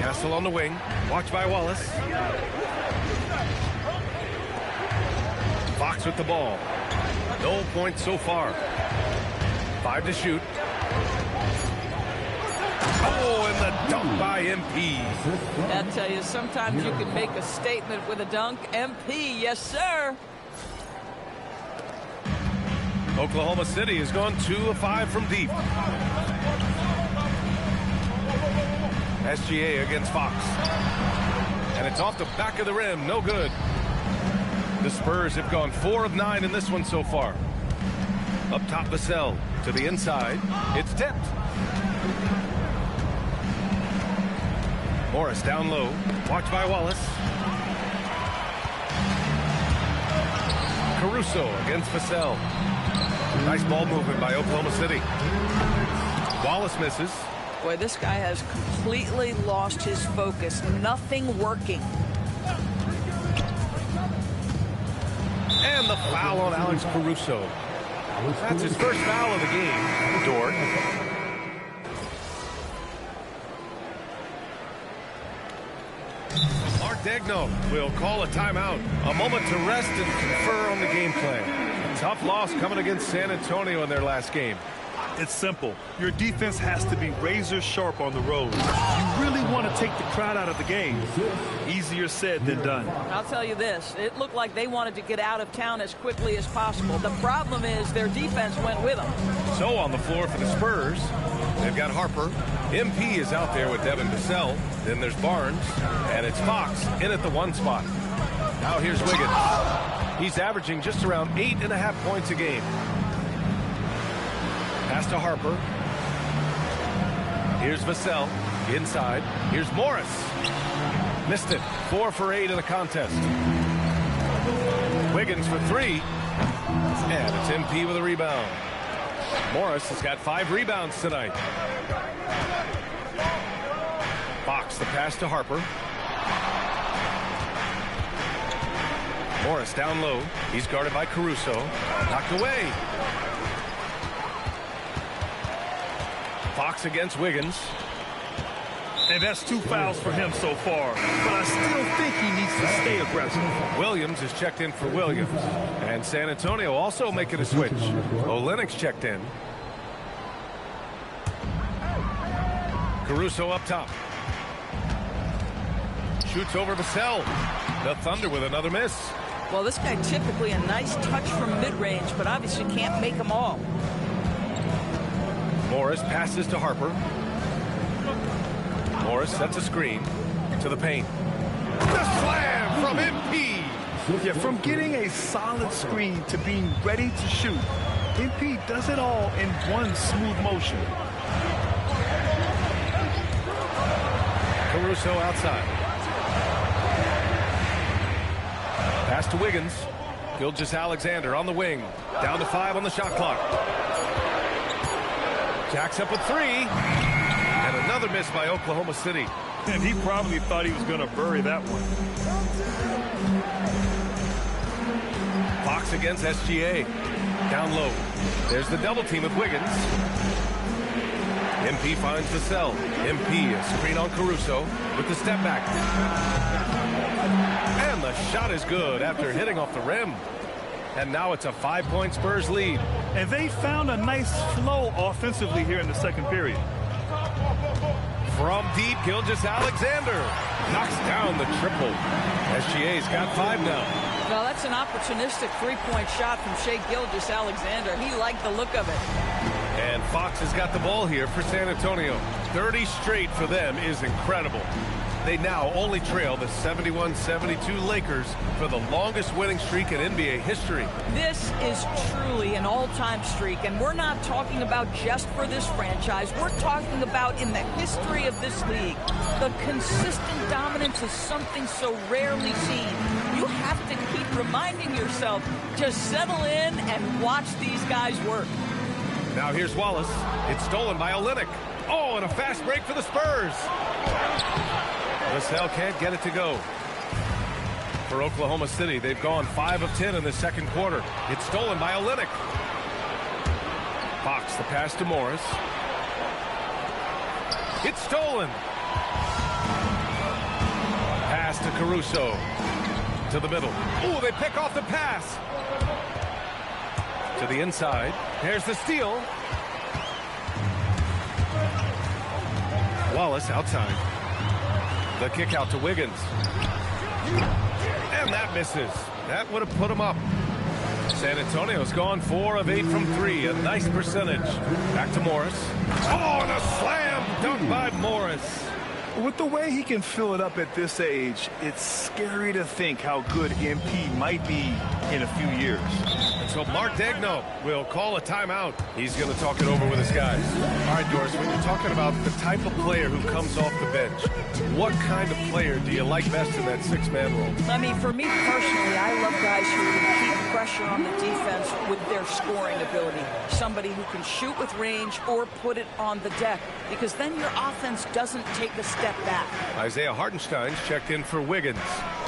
Castle on the wing. Watched by Wallace. Fox with the ball. No points so far. 5 to shoot. Oh, and the dunk by MP. I tell you, sometimes you can make a statement with a dunk. MP, yes, sir. Oklahoma City has gone 2 of 5 from deep. SGA against Fox. And it's off the back of the rim. No good. The Spurs have gone 4 of 9 in this one so far. Up top, Vassell to the inside. It's tipped. Morris down low. Watched by Wallace. Caruso against Vassell. Nice ball movement by Oklahoma City. Wallace misses. Boy, this guy has completely lost his focus. Nothing working. And the foul on Alex Caruso. That's his first foul of the game. Dort. Mark Daigneault will call a timeout. A moment to rest and confer on the game plan. A tough loss coming against San Antonio in their last game. It's simple. Your defense has to be razor sharp on the road. You really want to take the crowd out of the game. Easier said than done. I'll tell you this. It looked like they wanted to get out of town as quickly as possible. The problem is their defense went with them. So on the floor for the Spurs, they've got Harper. MP is out there with Devin Vassell. Then there's Barnes. And it's Fox in at the 1 spot. Now here's Wiggins. He's averaging just around 8.5 points a game. Pass to Harper. Here's Vassell inside. Here's Morris. Missed it. 4 for 8 in the contest. Wiggins for 3. And it's MP with a rebound. Morris has got 5 rebounds tonight. Fox the pass to Harper. Morris down low. He's guarded by Caruso. Knocked away. Fox against Wiggins. And that's 2 fouls for him so far. But I still think he needs to stay aggressive. Williams is checked in for Williams. And San Antonio also making a switch. Olynyk's checked in. Caruso up top. Shoots over Vassell. The Thunder with another miss. Well, this guy typically a nice touch from mid-range, but obviously can't make them all. Morris passes to Harper. Morris sets a screen to the paint. The slam from MP. Yeah, from getting a solid screen to being ready to shoot, MP does it all in one smooth motion. Caruso outside. Pass to Wiggins. Gilgeous-Alexander on the wing. Down to 5 on the shot clock. Jacks up with 3. And another miss by Oklahoma City. And he probably thought he was going to bury that one. Fox against SGA. Down low. There's the double team with Wiggins. MP finds Vassell. MP a screen on Caruso with the step back. And the shot is good after hitting off the rim. And now it's a 5-point Spurs lead. And they found a nice flow offensively here in the second period. From deep, Gilgeous-Alexander knocks down the triple. SGA's got 5 now. Well, that's an opportunistic 3-point shot from Shai Gilgeous-Alexander. He liked the look of it. And Fox has got the ball here for San Antonio. 30 straight for them is incredible. They now only trail the 71-72 Lakers for the longest winning streak in NBA history. This is truly an all-time streak, and we're not talking about just for this franchise. We're talking about in the history of this league. The consistent dominance is something so rarely seen. You have to keep reminding yourself to settle in and watch these guys work. Now here's Wallace. It's stolen by Olynyk. Oh, and a fast break for the Spurs. Vassell can't get it to go. For Oklahoma City, they've gone 5 of 10 in the second quarter. It's stolen by Olynyk. Fox, the pass to Morris. It's stolen. Pass to Caruso. To the middle. Oh, they pick off the pass. To the inside. There's the steal. Wallace outside. The kick out to Wiggins. And that misses. That would have put him up. San Antonio's gone 4 of 8 from 3. A nice percentage. Back to Morris. Oh, and a slam dunk by Morris. With the way he can fill it up at this age, it's scary to think how good MP might be in a few years. And so Mark Daigneault will call a timeout. He's going to talk it over with his guys. All right, Doris, when you're talking about the type of player who comes off the bench, what kind of player do you like best in that 6-man role? I mean, for me personally, I love guys who can keep pressure on the defense with their scoring ability. Somebody who can shoot with range or put it on the deck, because then your offense doesn't take a step back. Isaiah Hartenstein's checked in for Wiggins.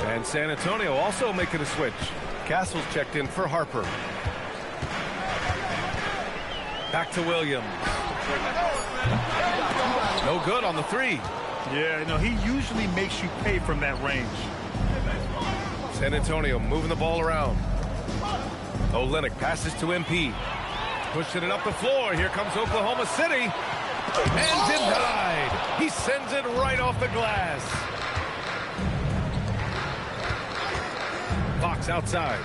And San Antonio also making a switch. Castle's checked in for Harper. Back to Williams. No good on the 3. Yeah, no, he usually makes you pay from that range. San Antonio moving the ball around. Olynyk passes to MP. Pushing it up the floor. Here comes Oklahoma City. And denied. He sends it right off the glass. Fox outside.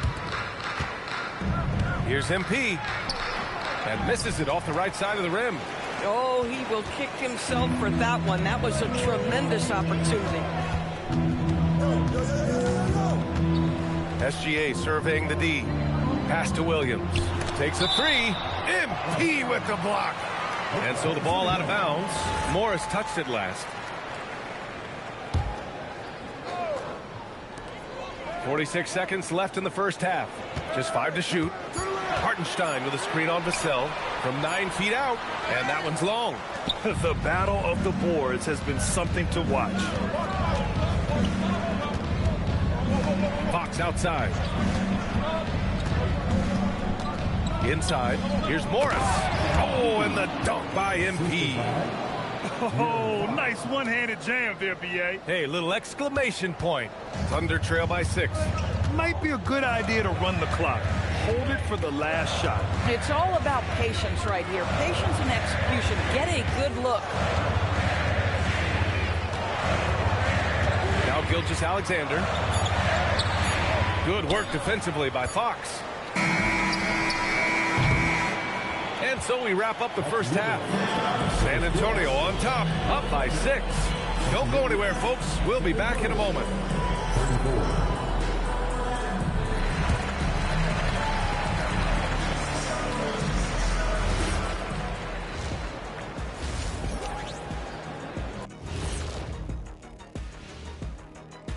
Here's MP. And misses it off the right side of the rim. Oh, he will kick himself for that one. That was a tremendous opportunity. SGA surveying the D. Pass to Williams. Takes a three. MP with the block. And so the ball out of bounds. Morris touched it last. 46 seconds left in the first half. Just 5 to shoot. Hartenstein with a screen on Vassell from 9 feet out. And that one's long. The battle of the boards has been something to watch. Fox outside. Inside. Here's Morris. Oh, and the dunk by MP. Oh, nice one-handed jam there, B.A. Hey, little exclamation point. Thunder trail by 6. Might be a good idea to run the clock. Hold it for the last shot. It's all about patience right here. Patience and execution. Get a good look. Now Gilgeous-Alexander. Good work defensively by Fox. And so we wrap up the first half. San Antonio on top, up by 6. Don't go anywhere, folks. We'll be back in a moment.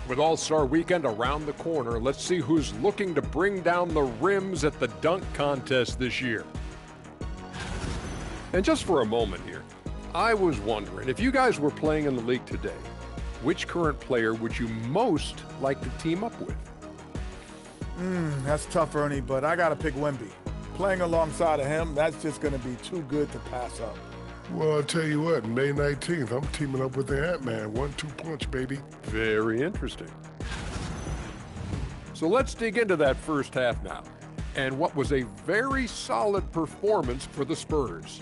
With All-Star Weekend around the corner, let's see who's looking to bring down the rims at the dunk contest this year. And just for a moment here, I was wondering, if you guys were playing in the league today, which current player would you most like to team up with? That's tough, Ernie, but I got to pick Wemby. Playing alongside of him, that's just going to be too good to pass up. Well, I'll tell you what, May 19th, I'm teaming up with the Ant-Man. 1-2 punch, baby. Very interesting. So let's dig into that first half now, and what was a very solid performance for the Spurs.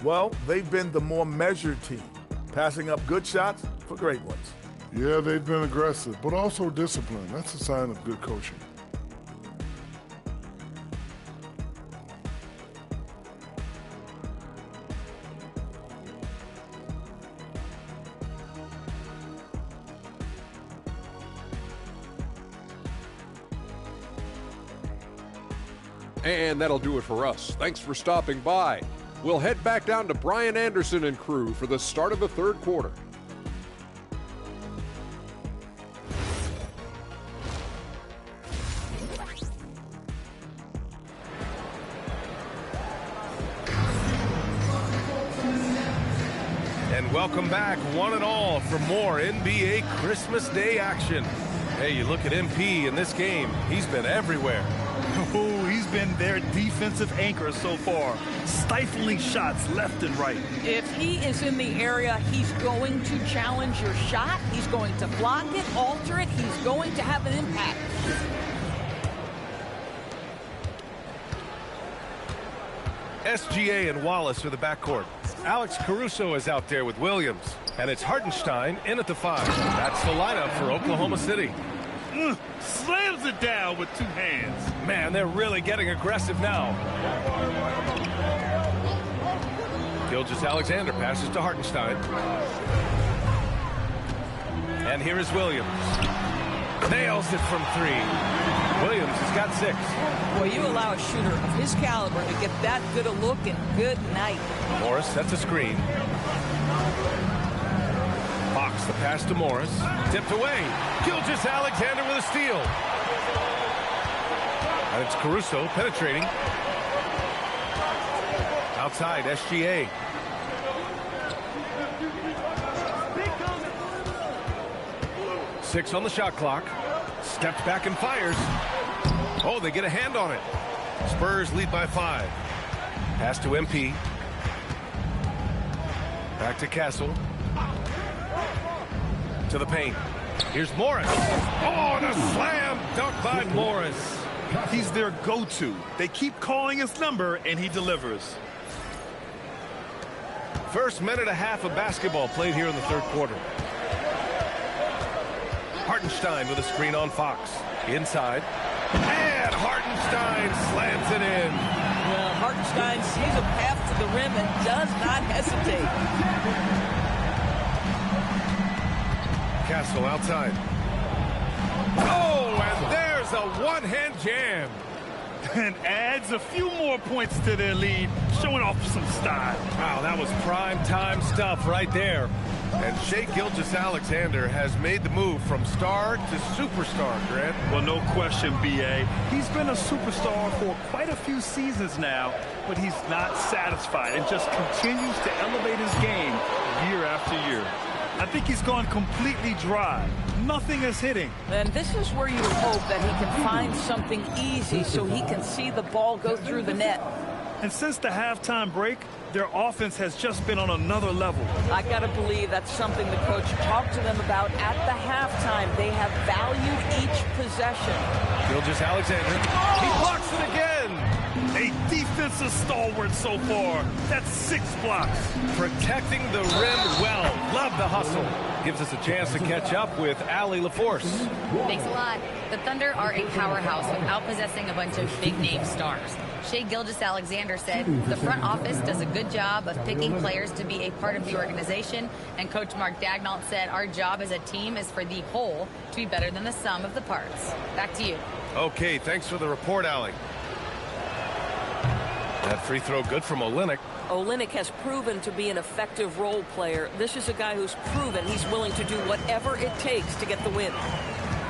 Well, they've been the more measured team, passing up good shots for great ones. Yeah, they've been aggressive, but also disciplined. That's a sign of good coaching. And that'll do it for us. Thanks for stopping by. We'll head back down to Brian Anderson and crew for the start of the third quarter. And welcome back, one and all, for more NBA Christmas Day action. Hey, you look at MP in this game, he's been everywhere. Oh, he's been their defensive anchor so far, stifling shots left and right. If he is in the area, he's going to challenge your shot. He's going to block it, alter it. He's going to have an impact. SGA and Wallace for the backcourt. Alex Caruso is out there with Williams. And it's Hartenstein in at the 5. That's the lineup for Oklahoma City. Slams it down with 2 hands. Man, they're really getting aggressive now. Gilgeous-Alexander passes to Hartenstein. And here is Williams. Nails it from 3. Williams has got 6. Well, you allow a shooter of his caliber to get that good a look, and good night. Morris sets a screen. Fox the pass to Morris. Tipped away. Gilgeous-Alexander with a steal. And it's Caruso penetrating. Outside, SGA. Six on the shot clock. Steps back and fires. Oh, they get a hand on it. Spurs lead by 5. Pass to MP. Back to Castle. To the paint. Here's Morris. Oh, and a slam dunk by Morris. He's their go-to. They keep calling his number, and he delivers. First minute and a half of basketball played here in the third quarter. Hartenstein with a screen on Fox. Inside. And Hartenstein slams it in. Well, Hartenstein sees a path to the rim and does not hesitate. Castle outside. Oh, and there's a one-hand jam. And adds a few more points to their lead, showing off some style. Wow, that was prime time stuff right there. And Shai Gilgeous-Alexander has made the move from star to superstar, Grant. Well, no question, B.A. He's been a superstar for quite a few seasons now, but he's not satisfied and just continues to elevate his game year after year. I think he's gone completely dry. Nothing is hitting. And this is where you hope that he can find something easy so he can see the ball go through the net. And since the halftime break, their offense has just been on another level. I got to believe that's something the coach talked to them about at the halftime. They have valued each possession. Gilgeous-Alexander, he blocks it again. A defensive stalwart so far. That's 6 blocks. Protecting the rim well. Love the hustle. Gives us a chance to catch up with Allie LaForce. Thanks a lot. The Thunder are a powerhouse without possessing a bunch of big-name stars. Shai Gilgeous-Alexander said the front office does a good job of picking players to be a part of the organization, and Coach Mark Daigneault said our job as a team is for the whole to be better than the sum of the parts. Back to you. Okay, thanks for the report, Allie. That free throw good from Olynyk. Olynyk has proven to be an effective role player. This is a guy who's proven he's willing to do whatever it takes to get the win.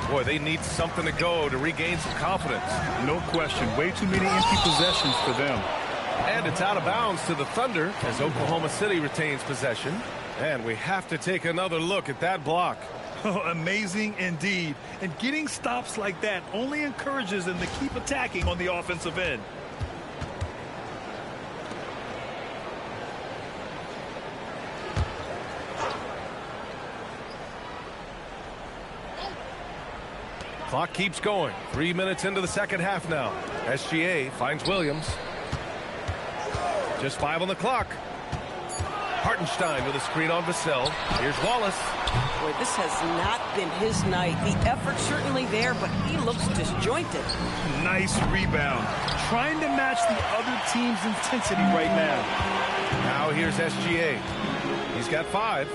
Boy, they need something to go to regain some confidence. No question. Way too many empty possessions for them. And it's out of bounds to the Thunder as Oklahoma City retains possession. And we have to take another look at that block. Oh, amazing indeed. And getting stops like that only encourages them to keep attacking on the offensive end. Clock keeps going. 3 minutes into the second half now. SGA finds Williams. Just 5 on the clock. Hartenstein with a screen on Vassell. Here's Wallace. Boy, this has not been his night. The effort's certainly there, but he looks disjointed. Nice rebound. Trying to match the other team's intensity right now. Now here's SGA. He's got 5.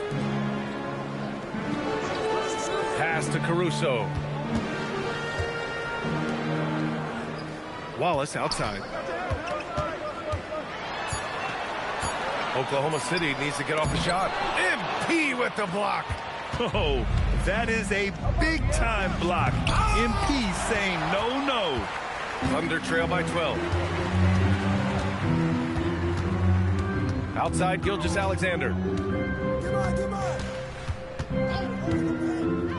Pass to Caruso. Wallace outside. Oklahoma City needs to get off the shot. MP with the block. Oh, that is a big-time block. MP saying no, no. Thunder trail by 12. Outside Gilgeous-Alexander.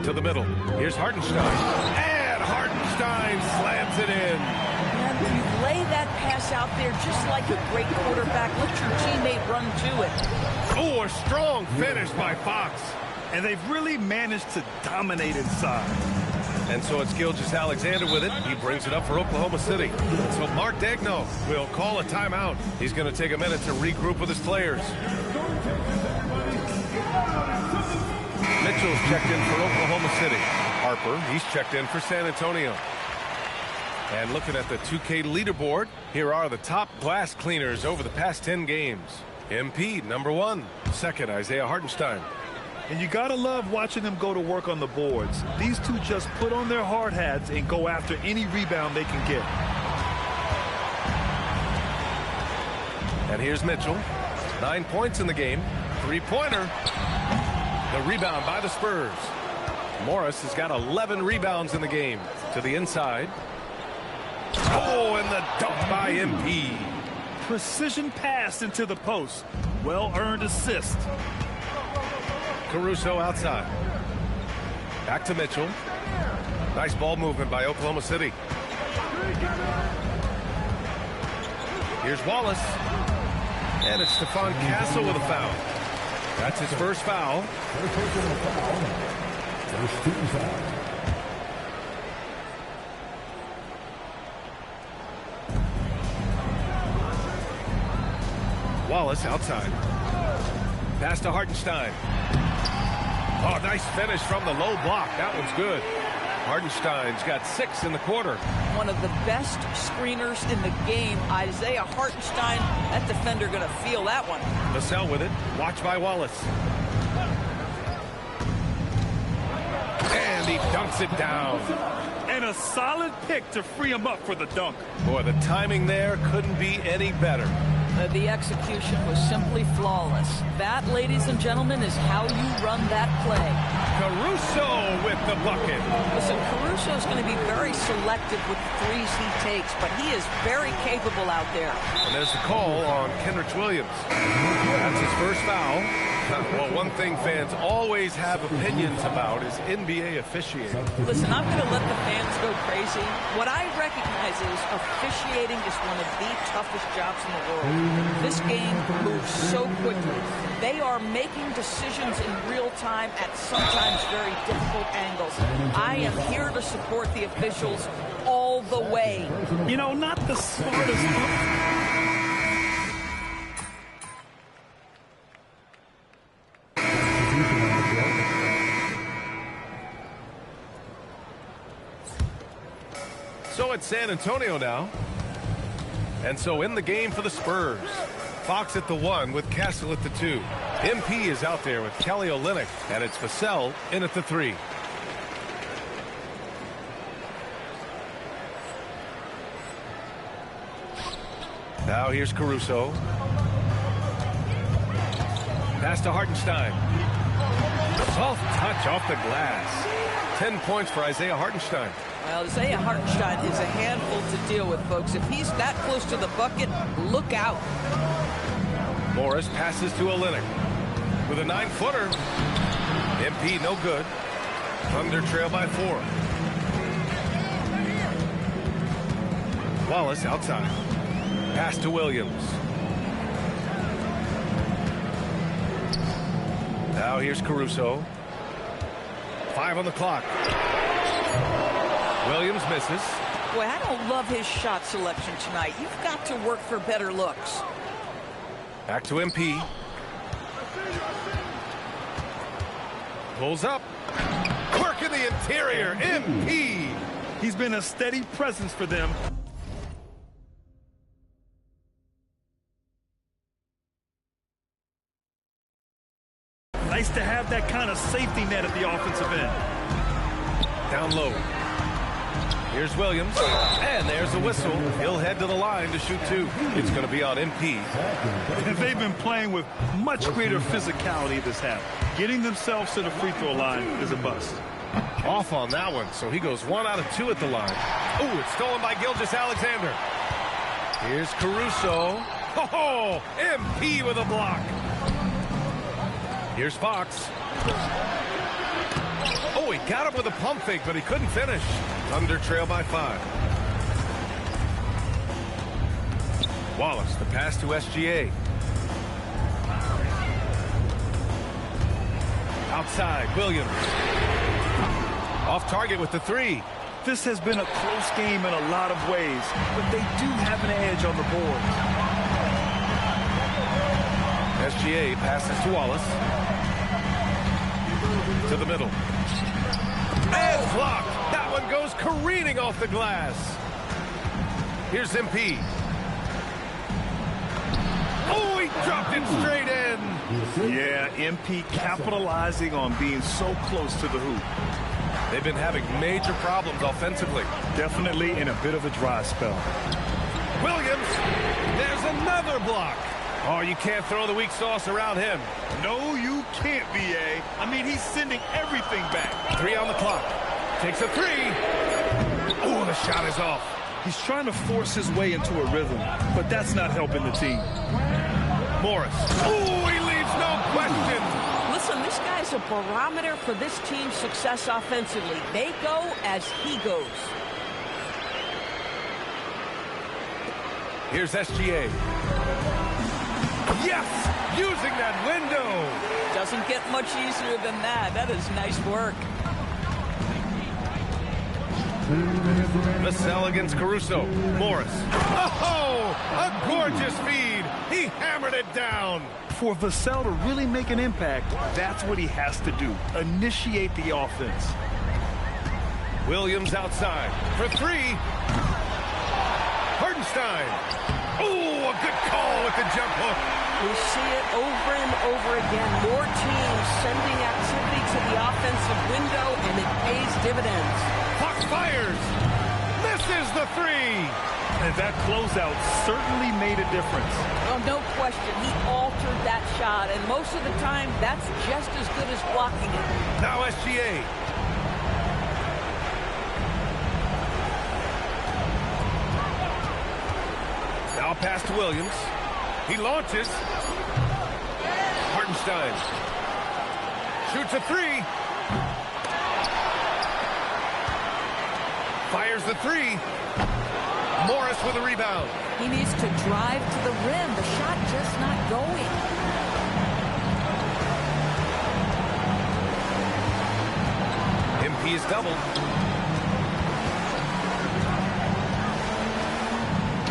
To the middle. Here's Hartenstein. And Hartenstein slams it in. You lay that pass out there just like a great quarterback. Let your teammate run to it. Oh, a strong finish by Fox. And they've really managed to dominate inside. And so it's Gilgeous-Alexander with it. He brings it up for Oklahoma City. So Mark Daigneault will call a timeout. He's going to take a minute to regroup with his players. Mitchell's checked in for Oklahoma City. Harper, he's checked in for San Antonio. And looking at the 2K leaderboard, here are the top glass cleaners over the past 10 games. MP, number 1. Second, Isaiah Hartenstein. And you gotta love watching them go to work on the boards. These two just put on their hard hats and go after any rebound they can get. And here's Mitchell. 9 points in the game. 3-pointer. The rebound by the Spurs. Morris has got 11 rebounds in the game. To the inside. Oh, and the dunk by MP. Precision pass into the post. Well-earned assist. Caruso outside. Back to Mitchell. Nice ball movement by Oklahoma City. Here's Wallace. And it's Stephon Castle with a foul. That's his first foul. First team foul. Wallace outside. Pass to Hartenstein. Oh, nice finish from the low block. That one's good. Hartenstein's got 6 in the quarter. One of the best screeners in the game, Isaiah Hartenstein. That defender going to feel that one. Vassell with it. Watch by Wallace. And he dunks it down. And a solid pick to free him up for the dunk. Boy, the timing there couldn't be any better. The execution was simply flawless. That, ladies and gentlemen, is how you run that play. Caruso with the bucket. Listen, Caruso is going to be very selective with the threes he takes, but he is very capable out there. And there's the call on Kenrich Williams. That's his first foul. Well, one thing fans always have opinions about is NBA officiating. Listen, I'm going to let the fans go crazy. What I recognize is officiating is one of the toughest jobs in the world. This game moves so quickly. They are making decisions in real time at sometimes very difficult angles. I am here to support the officials all the way. You know, not the smartest. So it's San Antonio now. And so in the game for the Spurs. Fox at the 1 with Castle at the 2. MP is out there with Kelly Olynyk. And it's Vassell in at the 3. Now here's Caruso. Pass to Hartenstein. Soft touch off the glass. 10 points for Isaiah Hartenstein. Well, Isaiah Hartenstein is a handful to deal with, folks. If he's that close to the bucket, look out. Morris passes to Olynyk with a 9-footer. MP no good. Thunder trail by 4. Wallace outside. Pass to Williams. Now here's Caruso. 5 on the clock. Williams misses. Boy, I don't love his shot selection tonight. You've got to work for better looks. Back to MP. Pulls up. Work in the interior. MP. He's been a steady presence for them. Nice to have that kind of safety net at the offensive end. Down low. Here's Williams, and there's the whistle. He'll head to the line to shoot 2. It's going to be on MP. And they've been playing with much greater physicality this half. Getting themselves to the free throw line is a bust. Off on that one, so he goes 1 out of 2 at the line. Oh, it's stolen by Gilgeous-Alexander. Here's Caruso. Oh, MP with a block. Here's Fox. Oh, he got him with a pump fake, but he couldn't finish. Thunder trail by 5. Wallace, the pass to SGA. Outside, Williams. Off target with the 3. This has been a close game in a lot of ways, but they do have an edge on the board. SGA passes to Wallace. To the middle. And blocked. That one goes careening off the glass. Here's MP. Oh, he dropped it straight in. Yeah, MP capitalizing on being so close to the hoop. They've been having major problems offensively. Definitely in a bit of a dry spell. Williams, there's another block. Oh, you can't throw the weak sauce around him. No, you can't, B.A. I mean, he's sending everything back. 3 on the clock. Takes a 3. Oh, the shot is off. He's trying to force his way into a rhythm, but that's not helping the team. Morris. Oh, he leaves no question. Listen, this guy's a barometer for this team's success offensively. They go as he goes. Here's SGA. Yes! Using that window! Doesn't get much easier than that. That is nice work. Vassell against Caruso. Morris. Oh! A gorgeous feed! He hammered it down! For Vassell to really make an impact, that's what he has to do. Initiate the offense. Williams outside for three. Hartenstein. Oh, a good call with the jump hook. We see it over and over again. More teams sending activity to the offensive window, and it pays dividends. Fox fires. Misses the three. And that closeout certainly made a difference. Oh, no question. He altered that shot, and most of the time, that's just as good as blocking it. Now SGA. Now pass to Williams. He launches. Hartenstein shoots a three. Fires the three. Morris with a rebound. He needs to drive to the rim. The shot just not going. MP is doubled.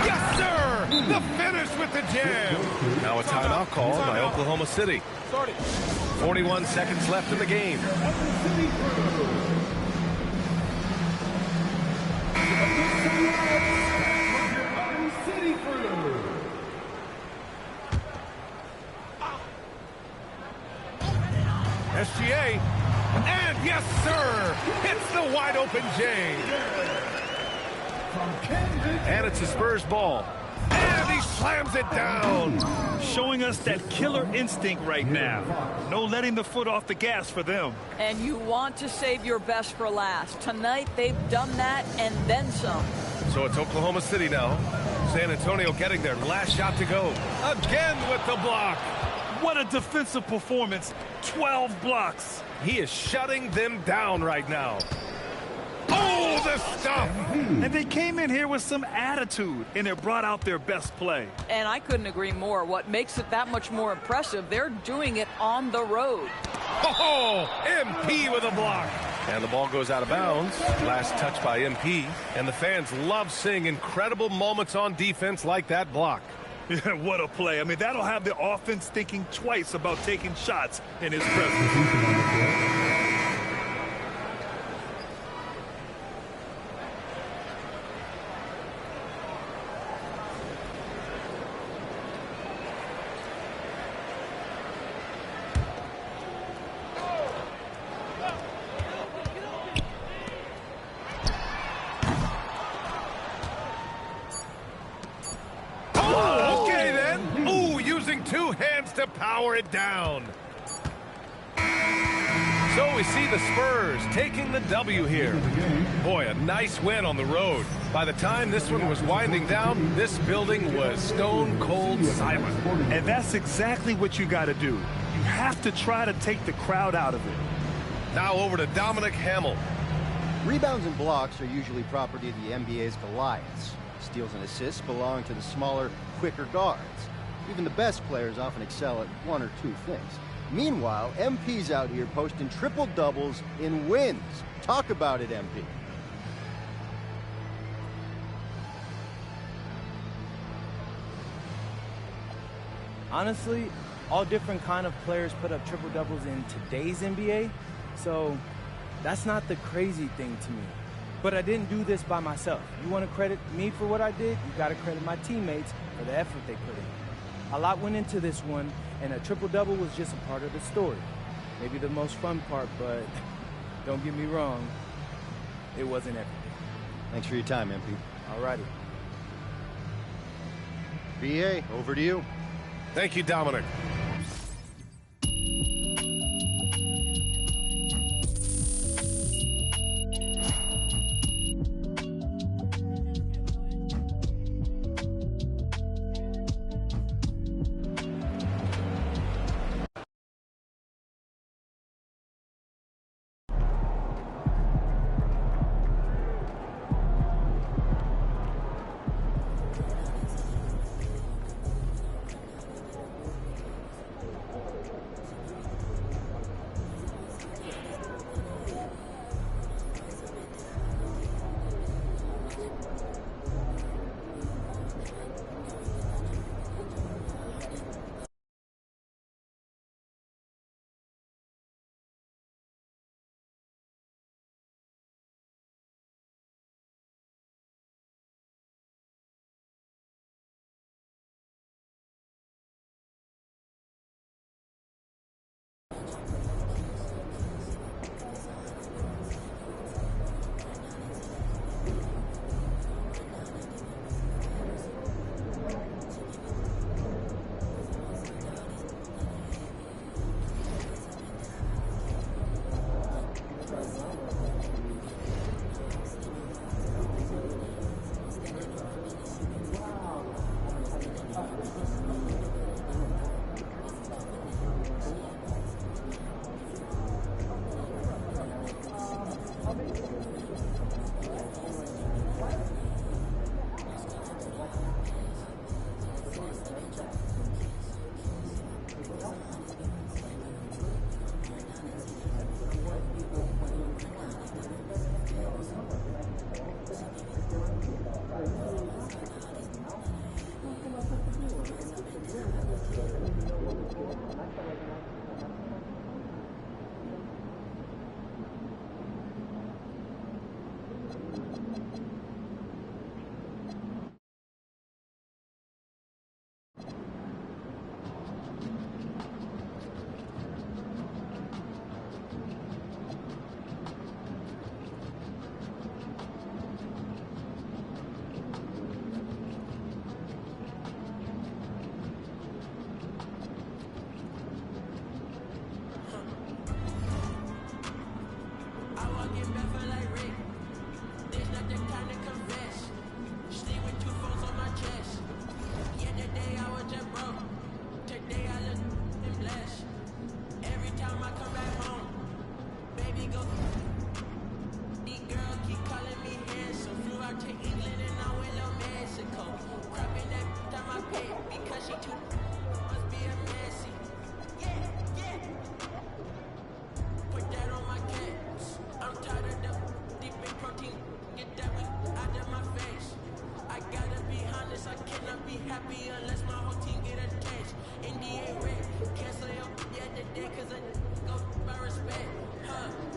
Yes, sir! The finish with the jam. Now a timeout called by Oklahoma City. 41 seconds left in the game. SGA, and yes, sir, hits the wide open J. And it's a Spurs ball. And he slams it down. Showing us that killer instinct right now. No letting the foot off the gas for them. And you want to save your best for last. Tonight, they've done that and then some. So it's Oklahoma City now. San Antonio getting their last shot to go. Again with the block. What a defensive performance. 12 blocks. He is shutting them down right now. Oh, the stuff! And they came in here with some attitude, and it brought out their best play. And I couldn't agree more. What makes it that much more impressive, they're doing it on the road. Oh, MP with a block. And the ball goes out of bounds. Last touch by MP. And the fans love seeing incredible moments on defense like that block. Yeah, what a play. I mean, that'll have the offense thinking twice about taking shots in his presence. Two hands to power it down. So we see the Spurs taking the W here. Boy, a nice win on the road. By the time this one was winding down, this building was stone cold silent. And that's exactly what you got to do. You have to try to take the crowd out of it. Now over to Dominic Hamill. Rebounds and blocks are usually property of the NBA's Goliaths. Steals and assists belong to the smaller, quicker guards. Even the best players often excel at one or two things. Meanwhile, MP's out here posting triple doubles in wins. Talk about it, MP. Honestly, all different kind of players put up triple doubles in today's NBA, so that's not the crazy thing to me. But I didn't do this by myself. You want to credit me for what I did, you got to credit my teammates for the effort they put in. A lot went into this one, and a triple-double was just a part of the story. Maybe the most fun part, but don't get me wrong, it wasn't everything. Thanks for your time, MP. All righty. BA, over to you. Thank you, Dominic. NBA red, cancel your the other day, cause I go by respect, huh?